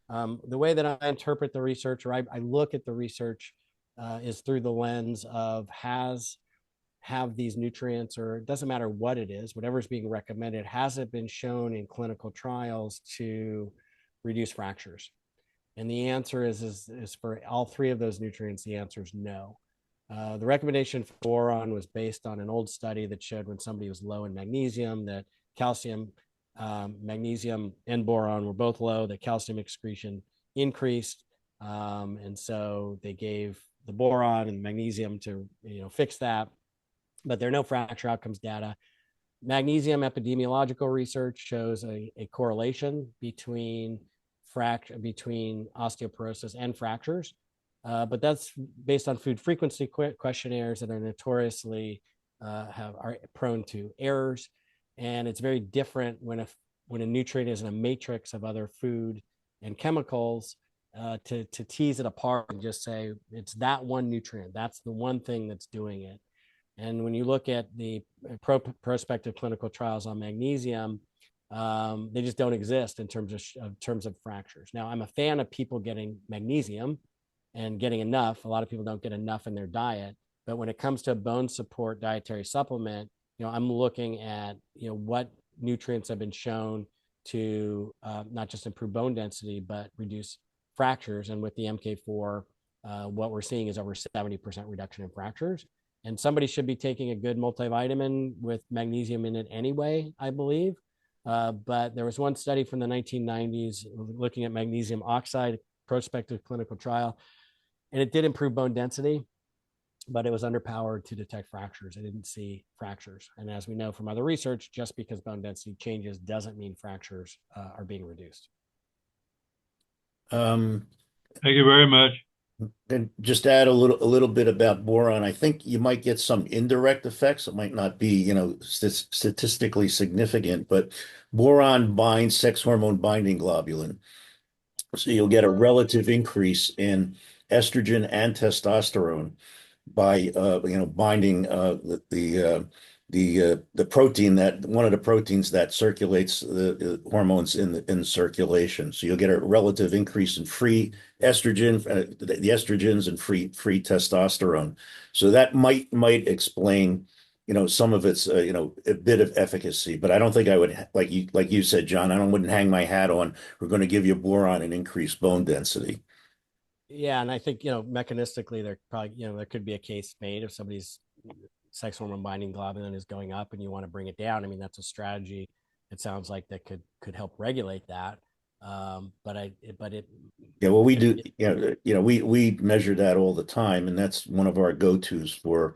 The way that I interpret the research, or I look at the research, is through the lens of have these nutrients, or it doesn't matter what it is, whatever's being recommended, has it been shown in clinical trials to reduce fractures? And the answer is for all three of those nutrients, the answer is no. The recommendation for boron was based on an old study that showed when somebody was low in magnesium, that calcium, magnesium and boron were both low, that calcium excretion increased. And so they gave the boron and magnesium to fix that, but there are no fracture outcomes data. Magnesium epidemiological research shows a correlation between osteoporosis and fractures, but that's based on food frequency questionnaires that are notoriously are prone to errors, and it's very different when a nutrient is in a matrix of other food and chemicals. To tease it apart and just say it's that one nutrient, that's the one thing that's doing it. And when you look at the prospective clinical trials on magnesium, they just don't exist in terms of fractures. Now, I'm a fan of people getting magnesium and getting enough. A lot of people don't get enough in their diet, but when it comes to a bone support dietary supplement, I'm looking at what nutrients have been shown to not just improve bone density but reduce fractures. And with the MK4, what we're seeing is over 70% reduction in fractures. And somebody should be taking a good multivitamin with magnesium in it anyway, I believe. But there was one study from the 1990s looking at magnesium oxide, prospective clinical trial, and it did improve bone density, but it was underpowered to detect fractures. It didn't see fractures. And as we know from other research, just because bone density changes doesn't mean fractures are being reduced. Thank you very much. And just add a little bit about boron. I think you might get some indirect effects. It might not be, statistically significant, but boron binds sex hormone binding globulin. So you'll get a relative increase in estrogen and testosterone by binding the protein, that one of the proteins that circulates the hormones in the circulation. So you'll get a relative increase in free estrogen, the estrogens, and free testosterone. So that might explain some of its a bit of efficacy, but I don't think I would, like you said, John, wouldn't hang my hat on we're going to give you boron and increase bone density. Yeah, and I think mechanistically there probably there could be a case made if somebody's sex hormone binding globulin is going up and you want to bring it down. I mean, that's a strategy. It sounds like that could help regulate that. But it, Yeah, well, we do, we measure that all the time, and that's one of our go-tos for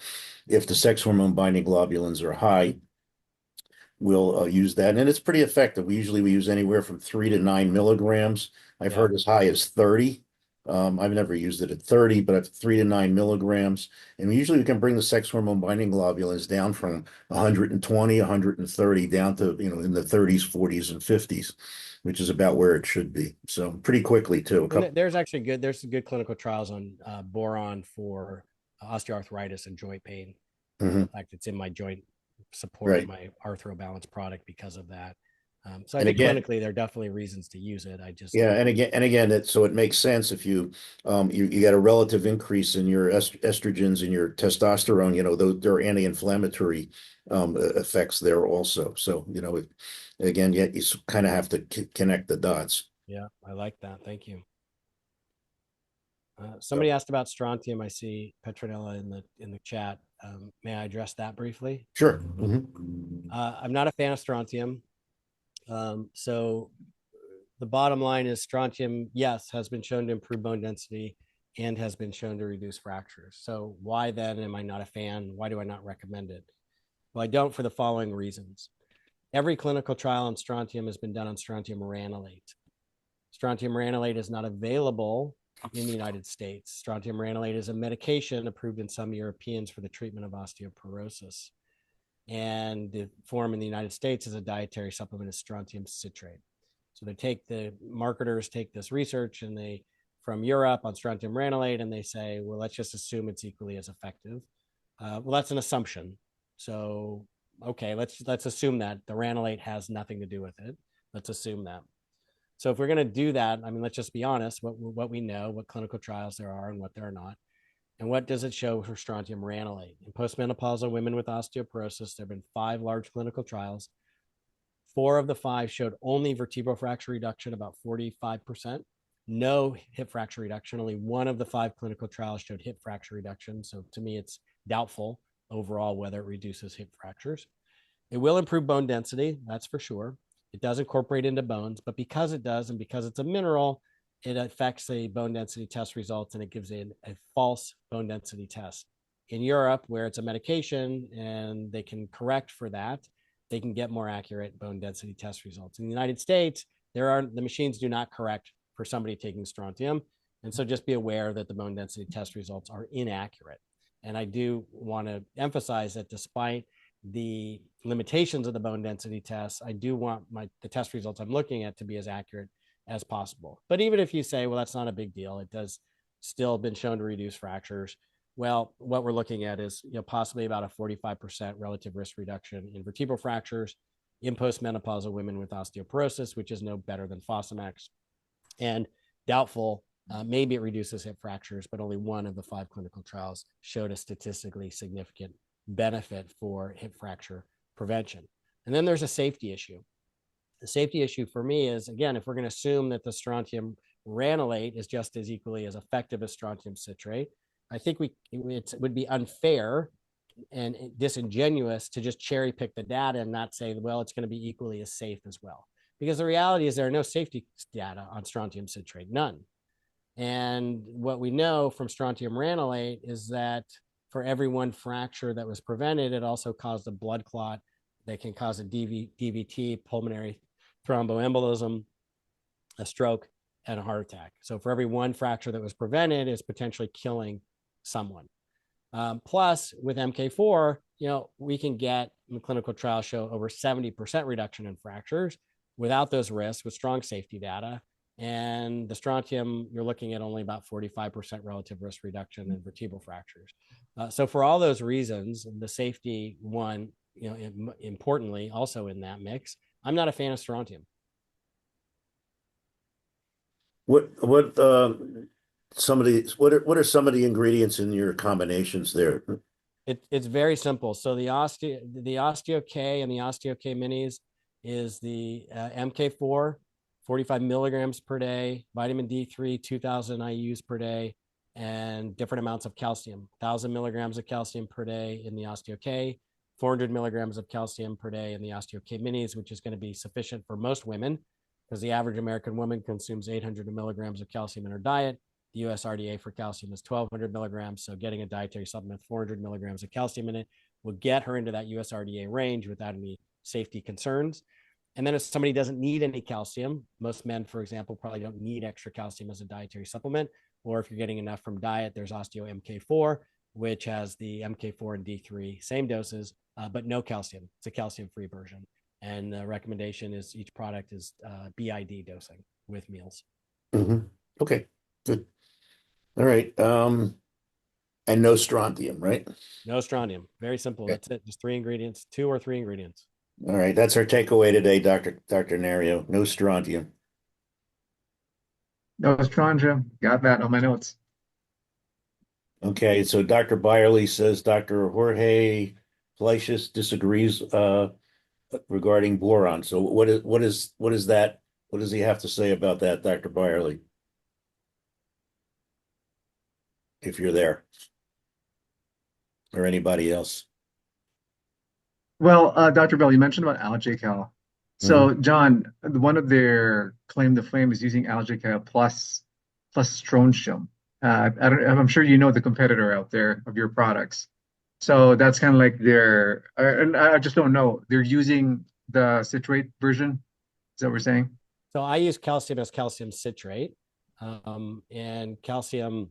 if the sex hormone binding globulins are high, we'll use that, and it's pretty effective. We use anywhere from 3 to 9 milligrams. I've yeah. heard as high as 30. I've never used it at 30, but at 3 to 9 milligrams. And usually we can bring the sex hormone binding globulins down from 120, 130 down to, in the 30s, 40s, and 50s, which is about where it should be. So pretty quickly too. And there's some good clinical trials on boron for osteoarthritis and joint pain. Mhm. In fact, it's in my joint support, Right. my Arthro Balance product because of that. So I And think again, clinically there are definitely reasons to use it. I just yeah, and again, so it makes sense if you got a relative increase in your estrogens and your testosterone. There are anti-inflammatory effects there also. So again, yet you kind of have to connect the dots. Yeah, I like that. Thank you. Somebody asked about strontium. I see Petronella in the chat. May I address that briefly? Sure. I'm not a fan of strontium. So the bottom line is strontium, yes, has been shown to improve bone density and has been shown to reduce fractures. So why then am I not a fan? Why do I not recommend it? Well, I don't for the following reasons. Every clinical trial on strontium has been done on strontium ranelate. Strontium ranelate is not available in the United States. Strontium ranelate is a medication approved in some Europeans for the treatment of osteoporosis. And the form in the United States is a dietary supplement of strontium citrate. So the marketers take this research and they, from Europe on strontium ranelate, and they say, well, let's just assume it's equally as effective. Well, that's an assumption. So, okay, let's assume that the ranelate has nothing to do with it. Let's assume that. So if we're going to do that, I mean, let's just be honest, what we know, what clinical trials there are and what there are not. And what does it show for strontium ranelate? In postmenopausal women with osteoporosis, there have been 5 large clinical trials. 4 of the 5 showed only vertebral fracture reduction, about 45%. No hip fracture reduction. Only 1 of the 5 clinical trials showed hip fracture reduction. So to me, it's doubtful overall whether it reduces hip fractures. It will improve bone density, that's for sure. It does incorporate into bones, but because it does, and because it's a mineral, it affects the bone density test results and it gives a false bone density test. In Europe, where it's a medication and they can correct for that, they can get more accurate bone density test results. In the United States, the machines do not correct for somebody taking strontium. And so just be aware that the bone density test results are inaccurate. And I do want to emphasize that despite the limitations of the bone density tests, I do want the test results I'm looking at to be as accurate as possible. But even if you say, well, that's not a big deal, it does still been shown to reduce fractures. Well, what we're looking at is possibly about a 45% relative risk reduction in vertebral fractures in postmenopausal women with osteoporosis, which is no better than Fosamax, and doubtful. Maybe it reduces hip fractures, but only 1 of the 5 clinical trials showed a statistically significant benefit for hip fracture prevention. And then there's a safety issue. The safety issue for me is, again, if we're going to assume that the strontium ranelate is just as equally as effective as strontium citrate, I think it would be unfair and disingenuous to just cherry pick the data and not say, well, it's going to be equally as safe as well. Because the reality is there are no safety data on strontium citrate, none. And what we know from strontium ranelate is that for every 1 fracture that was prevented, it also caused a blood clot that can cause a DVT, pulmonary thromboembolism, a stroke, and a heart attack. So for every 1 fracture that was prevented, it's potentially killing someone. Plus, with MK4, we can get in clinical trials show over 70% reduction in fractures without those risks, with strong safety data. And the strontium, you're looking at only about 45% relative risk reduction in vertebral fractures. So for all those reasons, the safety one, importantly, also in that mix, I'm not a fan of strontium. What are some of the ingredients in your combinations there? It's very simple. So the Osteo-K and the Osteo-K minis is the MK4, 45 milligrams per day, vitamin D3, 2,000 IUs per day, and different amounts of calcium, 1,000 milligrams of calcium per day in the Osteo-K, 400 milligrams of calcium per day in the Osteo-K minis, which is going to be sufficient for most women. because the average American woman consumes 800 milligrams of calcium in her diet. The US RDA for calcium is 1,200 milligrams. So getting a dietary supplement, 400 milligrams of calcium in it, will get her into that US RDA range without any safety concerns. And then if somebody doesn't need any calcium, most men, for example, probably don't need extra calcium as a dietary supplement. Or if you're getting enough from diet, there's Osteo MK4, which has the MK4 and D3, same doses, but no calcium. It's a calcium-free version. And the recommendation is each product is BID dosing with meals. Okay, good. All right. And no strontium, right? No strontium. Very simple. Okay. That's it. Just 3 ingredients, 2 or 3 ingredients. All right. That's our takeaway today, Dr. Nario. No strontium. No strontium. Got that on my notes. Okay. So Dr. Byerly says Dr. Jorge Fleischus disagrees regarding boron. So what is that? What does he have to say about that, Dr. Byerly? If you're there, or anybody else. Well, Dr. Bell, you mentioned about AlgaCal. So, John, one of their claim to fame is using AlgaCal plus strontium. I'm sure you know the competitor out there of your products. So that's kind of like their, and I just don't know. They're using the citrate version. Is that what we're saying? So I use calcium as calcium citrate, and calcium,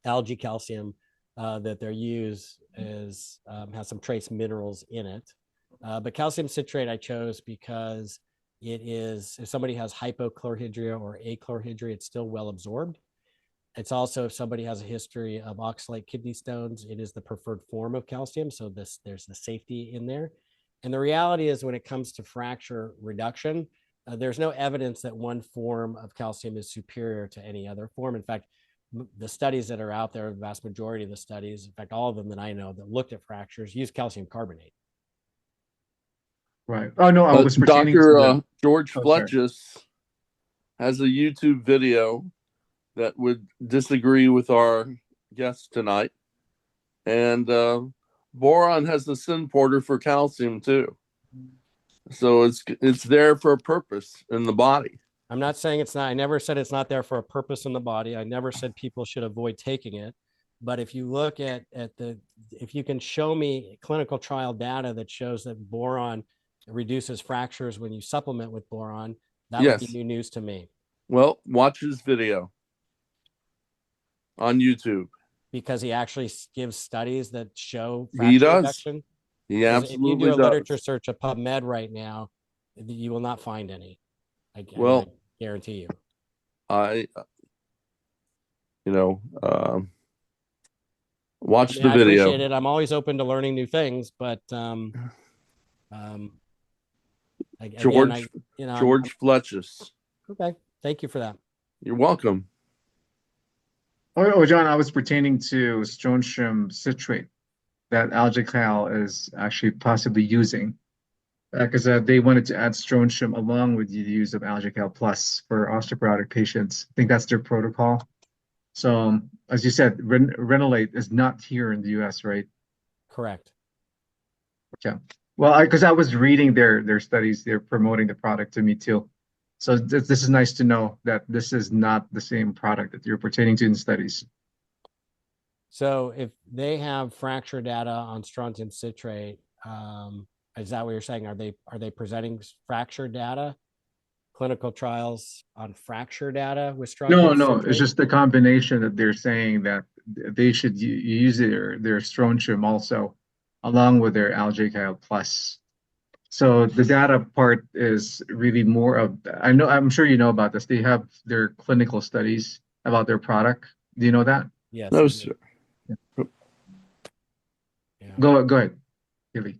algae calcium that they're used is has some trace minerals in it. But calcium citrate I chose because it is, if somebody has hypochlorhydria or achlorhydria, it's still well absorbed. It's also, if somebody has a history of oxalate kidney stones, it is the preferred form of calcium. So there's the safety in there. And the reality is, when it comes to fracture reduction, there's no evidence that one form of calcium is superior to any other form. In fact, the studies that are out there, the vast majority of the studies, in fact, all of them that I know that looked at fractures, use calcium carbonate. Right. Oh, no, I was pertaining Dr. to George Fletchus has a YouTube video that would disagree with our guest tonight. And boron has the syn porter for calcium too. So it's there for a purpose in the body. I'm not saying it's not. I never said it's not there for a purpose in the body. I never said people should avoid taking it. But if you look at if you can show me clinical trial data that shows that boron reduces fractures when you supplement with boron, that would be new news to me. Well, watch his video on YouTube. Because he actually gives studies that show fracture reduction. He absolutely if you do a literature search of PubMed right now, you will not find any. I guarantee you. Watch the video. I appreciate it. I'm always open to learning new things, but George Fletchus. Okay, thank you for that. You're welcome. Oh, John, I was pertaining to strontium citrate that AlgaCal is actually possibly using, because they wanted to add strontium along with the use of AlgaCal plus for osteoporotic patients. I think that's their protocol. So, as you said, Renolate is not here in the US, right? Correct. Okay. Well, because I was reading their studies, they're promoting the product to me too. So this is nice to know that this is not the same product that you're pertaining to in studies. So if they have fracture data on strontium citrate, is that what you're saying? Are they presenting fracture data, clinical trials on fracture data with strontium No, citrate? it's just the combination that they're saying that they should use their strontium also along with their AlgaCal plus. So the data part is really more of, I'm sure you know about this. They have their clinical studies about their product. Do you know that? Yes. No, sir. Yeah. Go ahead, Billy.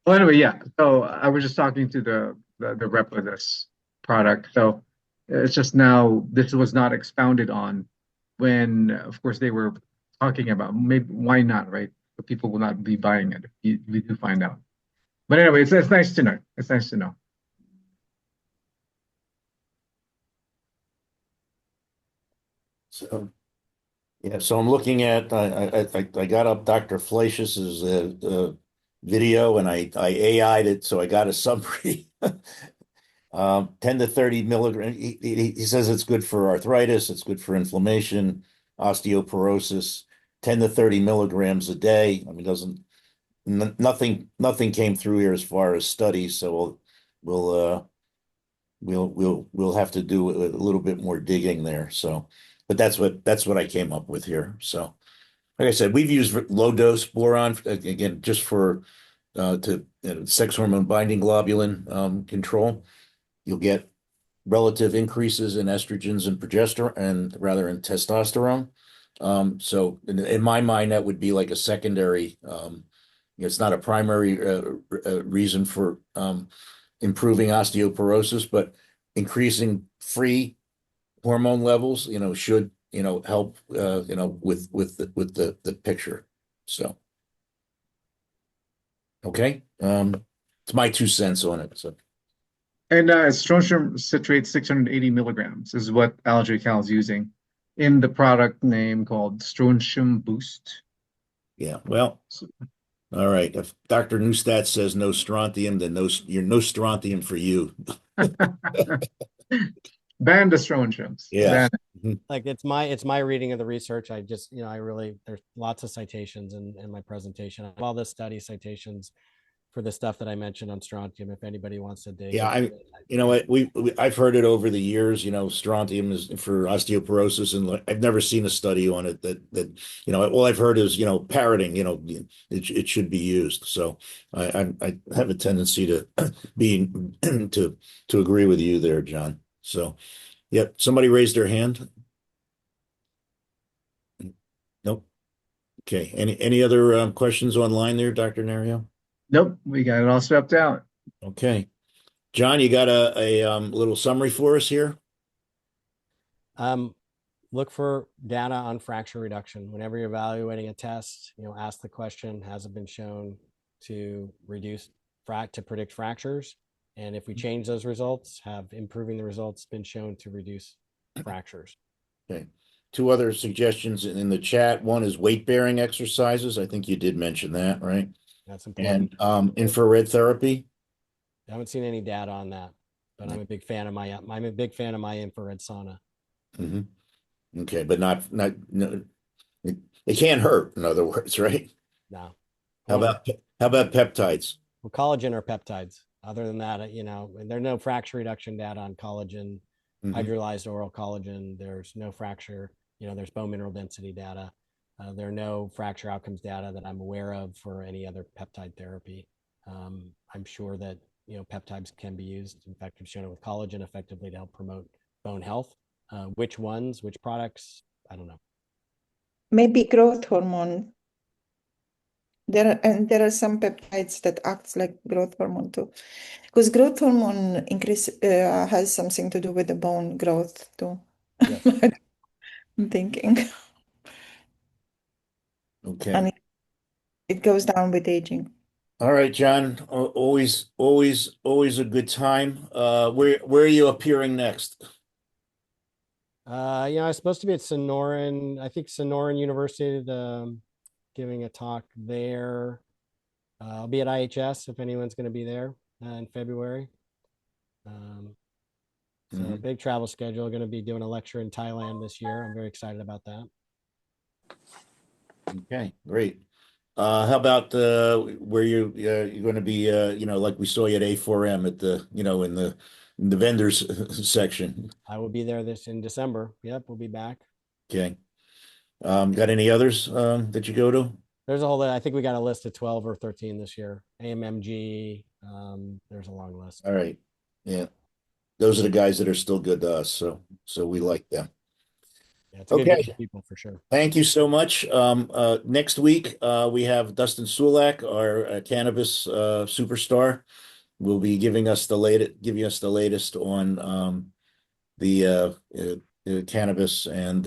Well, anyway, yeah. So I was just talking to the rep of this product. So it's just now this was not expounded on when, of course, they were talking about maybe why not, right? But people will not be buying it. We do find out. But anyway, it's nice to know. It's nice to know. So, yeah. So I'm looking at. I got up Dr. Fleischus's video and I AI'd it, so I got a summary. 10 to 30 milligrams. He says it's good for arthritis, it's good for inflammation, osteoporosis. 10 to 30 milligrams a day. I mean, nothing came through here as far as studies, so we'll have to do a little bit more digging there. So, but that's what I came up with here. So, like I said, we've used low dose boron again just for sex hormone binding globulin control. You'll get relative increases in estrogens and progesterone, and rather in testosterone. So in my mind, that would be like a secondary. It's not a primary reason for improving osteoporosis, but increasing free hormone levels, should help with the picture. So okay, it's my 2 cents on it. So. And strontium citrate 680 milligrams is what Allergy Cal is using in the product name called Strontium Boost. Yeah, well, all right. If Dr. Neustadt says no strontium, then you're no strontium for you. Ban the strontiums. Yeah. Like it's my reading of the research. I just, there's lots of citations in my presentation. I have all the study citations for the stuff that I mentioned on strontium, if anybody wants to dig. Yeah, I've heard it over the years. Strontium is for osteoporosis, and I've never seen a study on it that all I've heard is parroting. It should be used. So I have a tendency to be to agree with you there, John. So, yep. Somebody raised their hand. Nope. Okay. Any other questions online there, Dr. Nario? Nope, we got it all swept out. Okay. John, you got a little summary for us here? Look for data on fracture reduction. Whenever you're evaluating a test, ask the question, has it been shown to predict fractures? And if we change those results, have improving the results been shown to reduce fractures? Okay. 2 other suggestions in the chat. One is weight-bearing exercises. I think you did mention that, right? That's important. And infrared therapy. I haven't seen any data on that, but I'm a big fan of my infrared sauna. Mm-hmm. Okay, but no, it can't hurt. In other words, right? No. How about peptides? Well, collagen or peptides. Other than that, there's no fracture reduction data on collagen, hydrolyzed oral collagen. There's no fracture. There's bone mineral density data. There are no fracture outcomes data that I'm aware of for any other peptide therapy. I'm sure that peptides can be used. In fact, we've shown it with collagen effectively to help promote bone health. Which ones, which products, I don't know. Maybe growth hormone. There are some peptides that acts like growth hormone too, because growth hormone has something to do with the bone growth too. Yes. I'm thinking. Okay. And it goes down with aging. All right, John. Always a good time. Where are you appearing next? I was supposed to be at Sonoran. I think Sonoran University, giving a talk there. I'll be at IHS if anyone's going to be there in February. So big travel schedule. Going to be doing a lecture in Thailand this year. I'm very excited about that. Okay, great. How about where you're going to be? Like we saw you at A4M at the in the vendors section. I will be there in December. Yep, we'll be back. Okay. Got any others that you go to? There's a whole. I think we got a list of 12 or 13 this year. AMMG. There's a long list. All right. Yeah, those are the guys that are still good to us. So we like them. Yeah, it's a good group of people for sure. Thank you so much. Next week we have Dustin Sulak, our cannabis superstar, will be giving us the latest on the cannabis and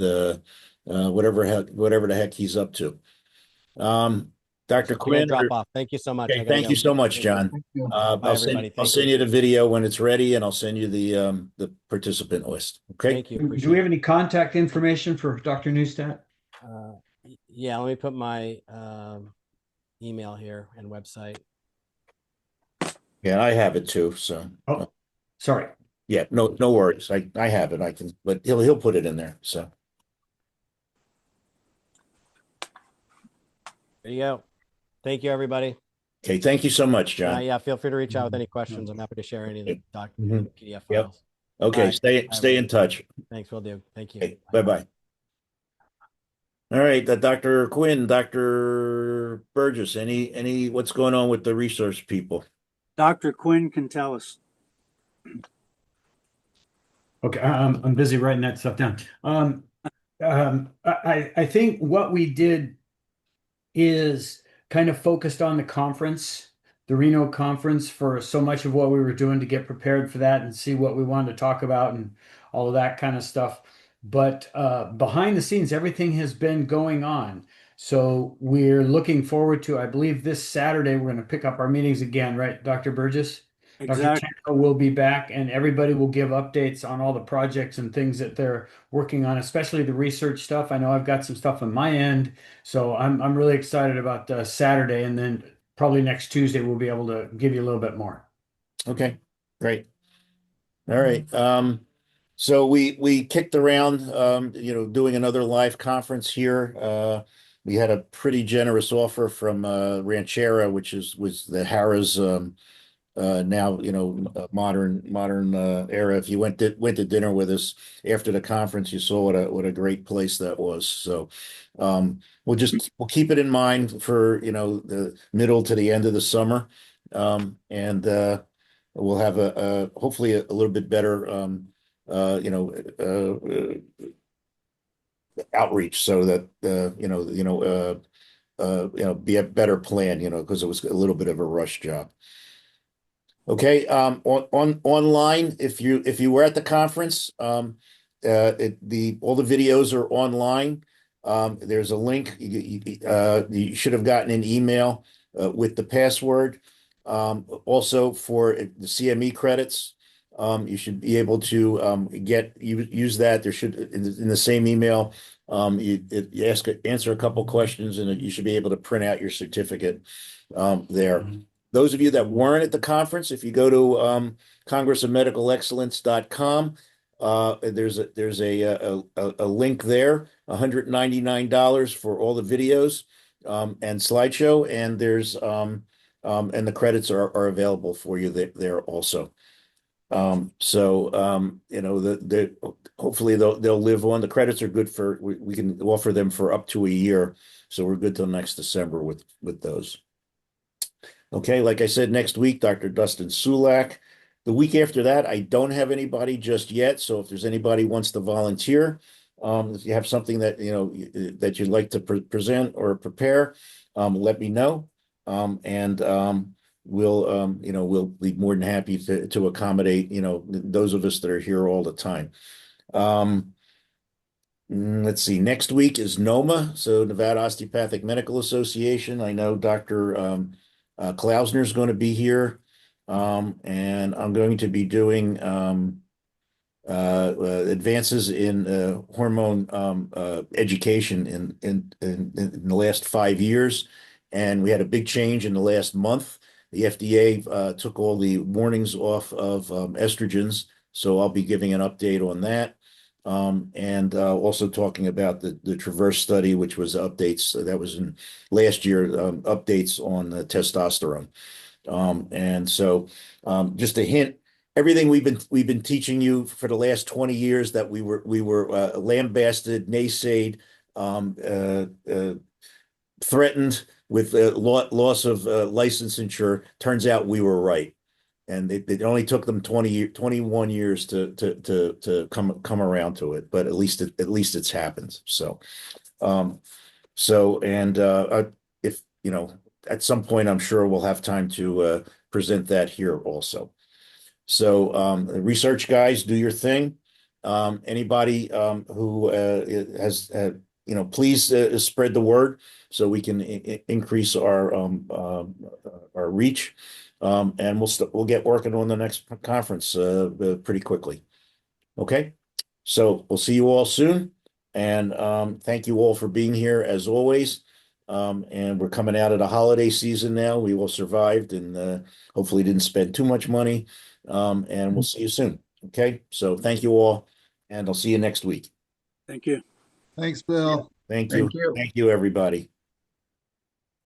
whatever the heck he's up to. Dr. Quinn, drop off. Thank you so much. Okay, thank you so much, John. I'll send you the video when it's ready, and I'll send you the participant list. Okay. Thank you. Do we have any contact information for Dr. Neustadt? Yeah, let me put my email here and website. Yeah, I have it too. So, Oh, sorry. yeah, no worries. I have it. I can, but he'll put it in there. So, There you go. Thank you, everybody. okay, thank you so much, John. Yeah, feel free to reach out with any questions. I'm happy to share any of the Mhm. PDF Yep. files. Okay, Bye. stay Bye, in everybody. touch. Thanks, will do. Thank you. Okay, bye-bye. All right, Dr. Quinn, Dr. Burgess, any what's going on with the research people? Dr. Quinn can tell us. Okay, I'm busy writing that stuff down. I think what we did is kind of focused on the conference, the Reno conference, for so much of what we were doing to get prepared for that and see what we wanted to talk about and all of that kind of stuff. But behind the scenes, everything has been going on. So we're looking forward to, I believe this Saturday, we're going to pick up our meetings again, right, Dr. Burgess? Exactly. Dr. Tanko will be back and everybody will give updates on all the projects and things that they're working on, especially the research stuff. I know I've got some stuff on my end, so I'm really excited about Saturday, and then probably next Tuesday we'll be able to give you a little bit more. Okay, great. All right. So we kicked around, doing another live conference here. We had a pretty generous offer from Ranchera, which was the Harrah's now modern era. If you went to dinner with us after the conference, you saw what a great place that was. So we'll keep it in mind for the middle to the end of the summer, and we'll have a hopefully a little bit better outreach so that be a better plan, because it was a little bit of a rush job. Okay, online, if you were at the conference, all the videos are online. There's a link. You should have gotten an email with the password. Also for the CME credits, you should be able to use that. There should in the same email, you answer a couple questions, and you should be able to print out your certificate there. Those of you that weren't at the conference, if you go to congressofmedicalexcellence.com, there's a link there, $199 for all the videos and slideshow, and there's and the credits are available for you there also. Hopefully they'll live on. The credits are good for we can offer them for up to a year, so we're good till next December with those. Okay, like I said, next week, Dr. Dustin Sulak. The week after that, I don't have anybody just yet. So if there's anybody who wants to volunteer, if you have something that that you'd like to present or prepare, let me know, and we'll be more than happy to accommodate those of us that are here all the time. Let's see. Next week is NOMA, so Nevada Osteopathic Medical Association. I know Dr. Klausner is going to be here, and I'm going to be doing advances in hormone education in the last 5 years, and we had a big change in the last month. The FDA took all the warnings off of estrogens, so I'll be giving an update on that. And also talking about the Traverse study, which was updates that was in last year, updates on testosterone. And so just a hint, everything we've been teaching you for the last 20 years that we were lambasted, naysayed, threatened with loss of licensure. Turns out we were right. And it only took them 21 years to come around to it, but at least it's happened. So, if at some point, I'm sure we'll have time to present that here also. So, research guys, do your thing. Anybody who has please spread the word so we can increase our reach. And we'll get working on the next conference pretty quickly. Okay, so we'll see you all soon, and thank you all for being here as always. And we're coming out of the holiday season now. We all survived and hopefully didn't spend too much money. And we'll see you soon. Okay. So thank you all, and I'll see you next week. Thank you. Thanks, Bill. Thank you. Thank you. Thank you, everybody.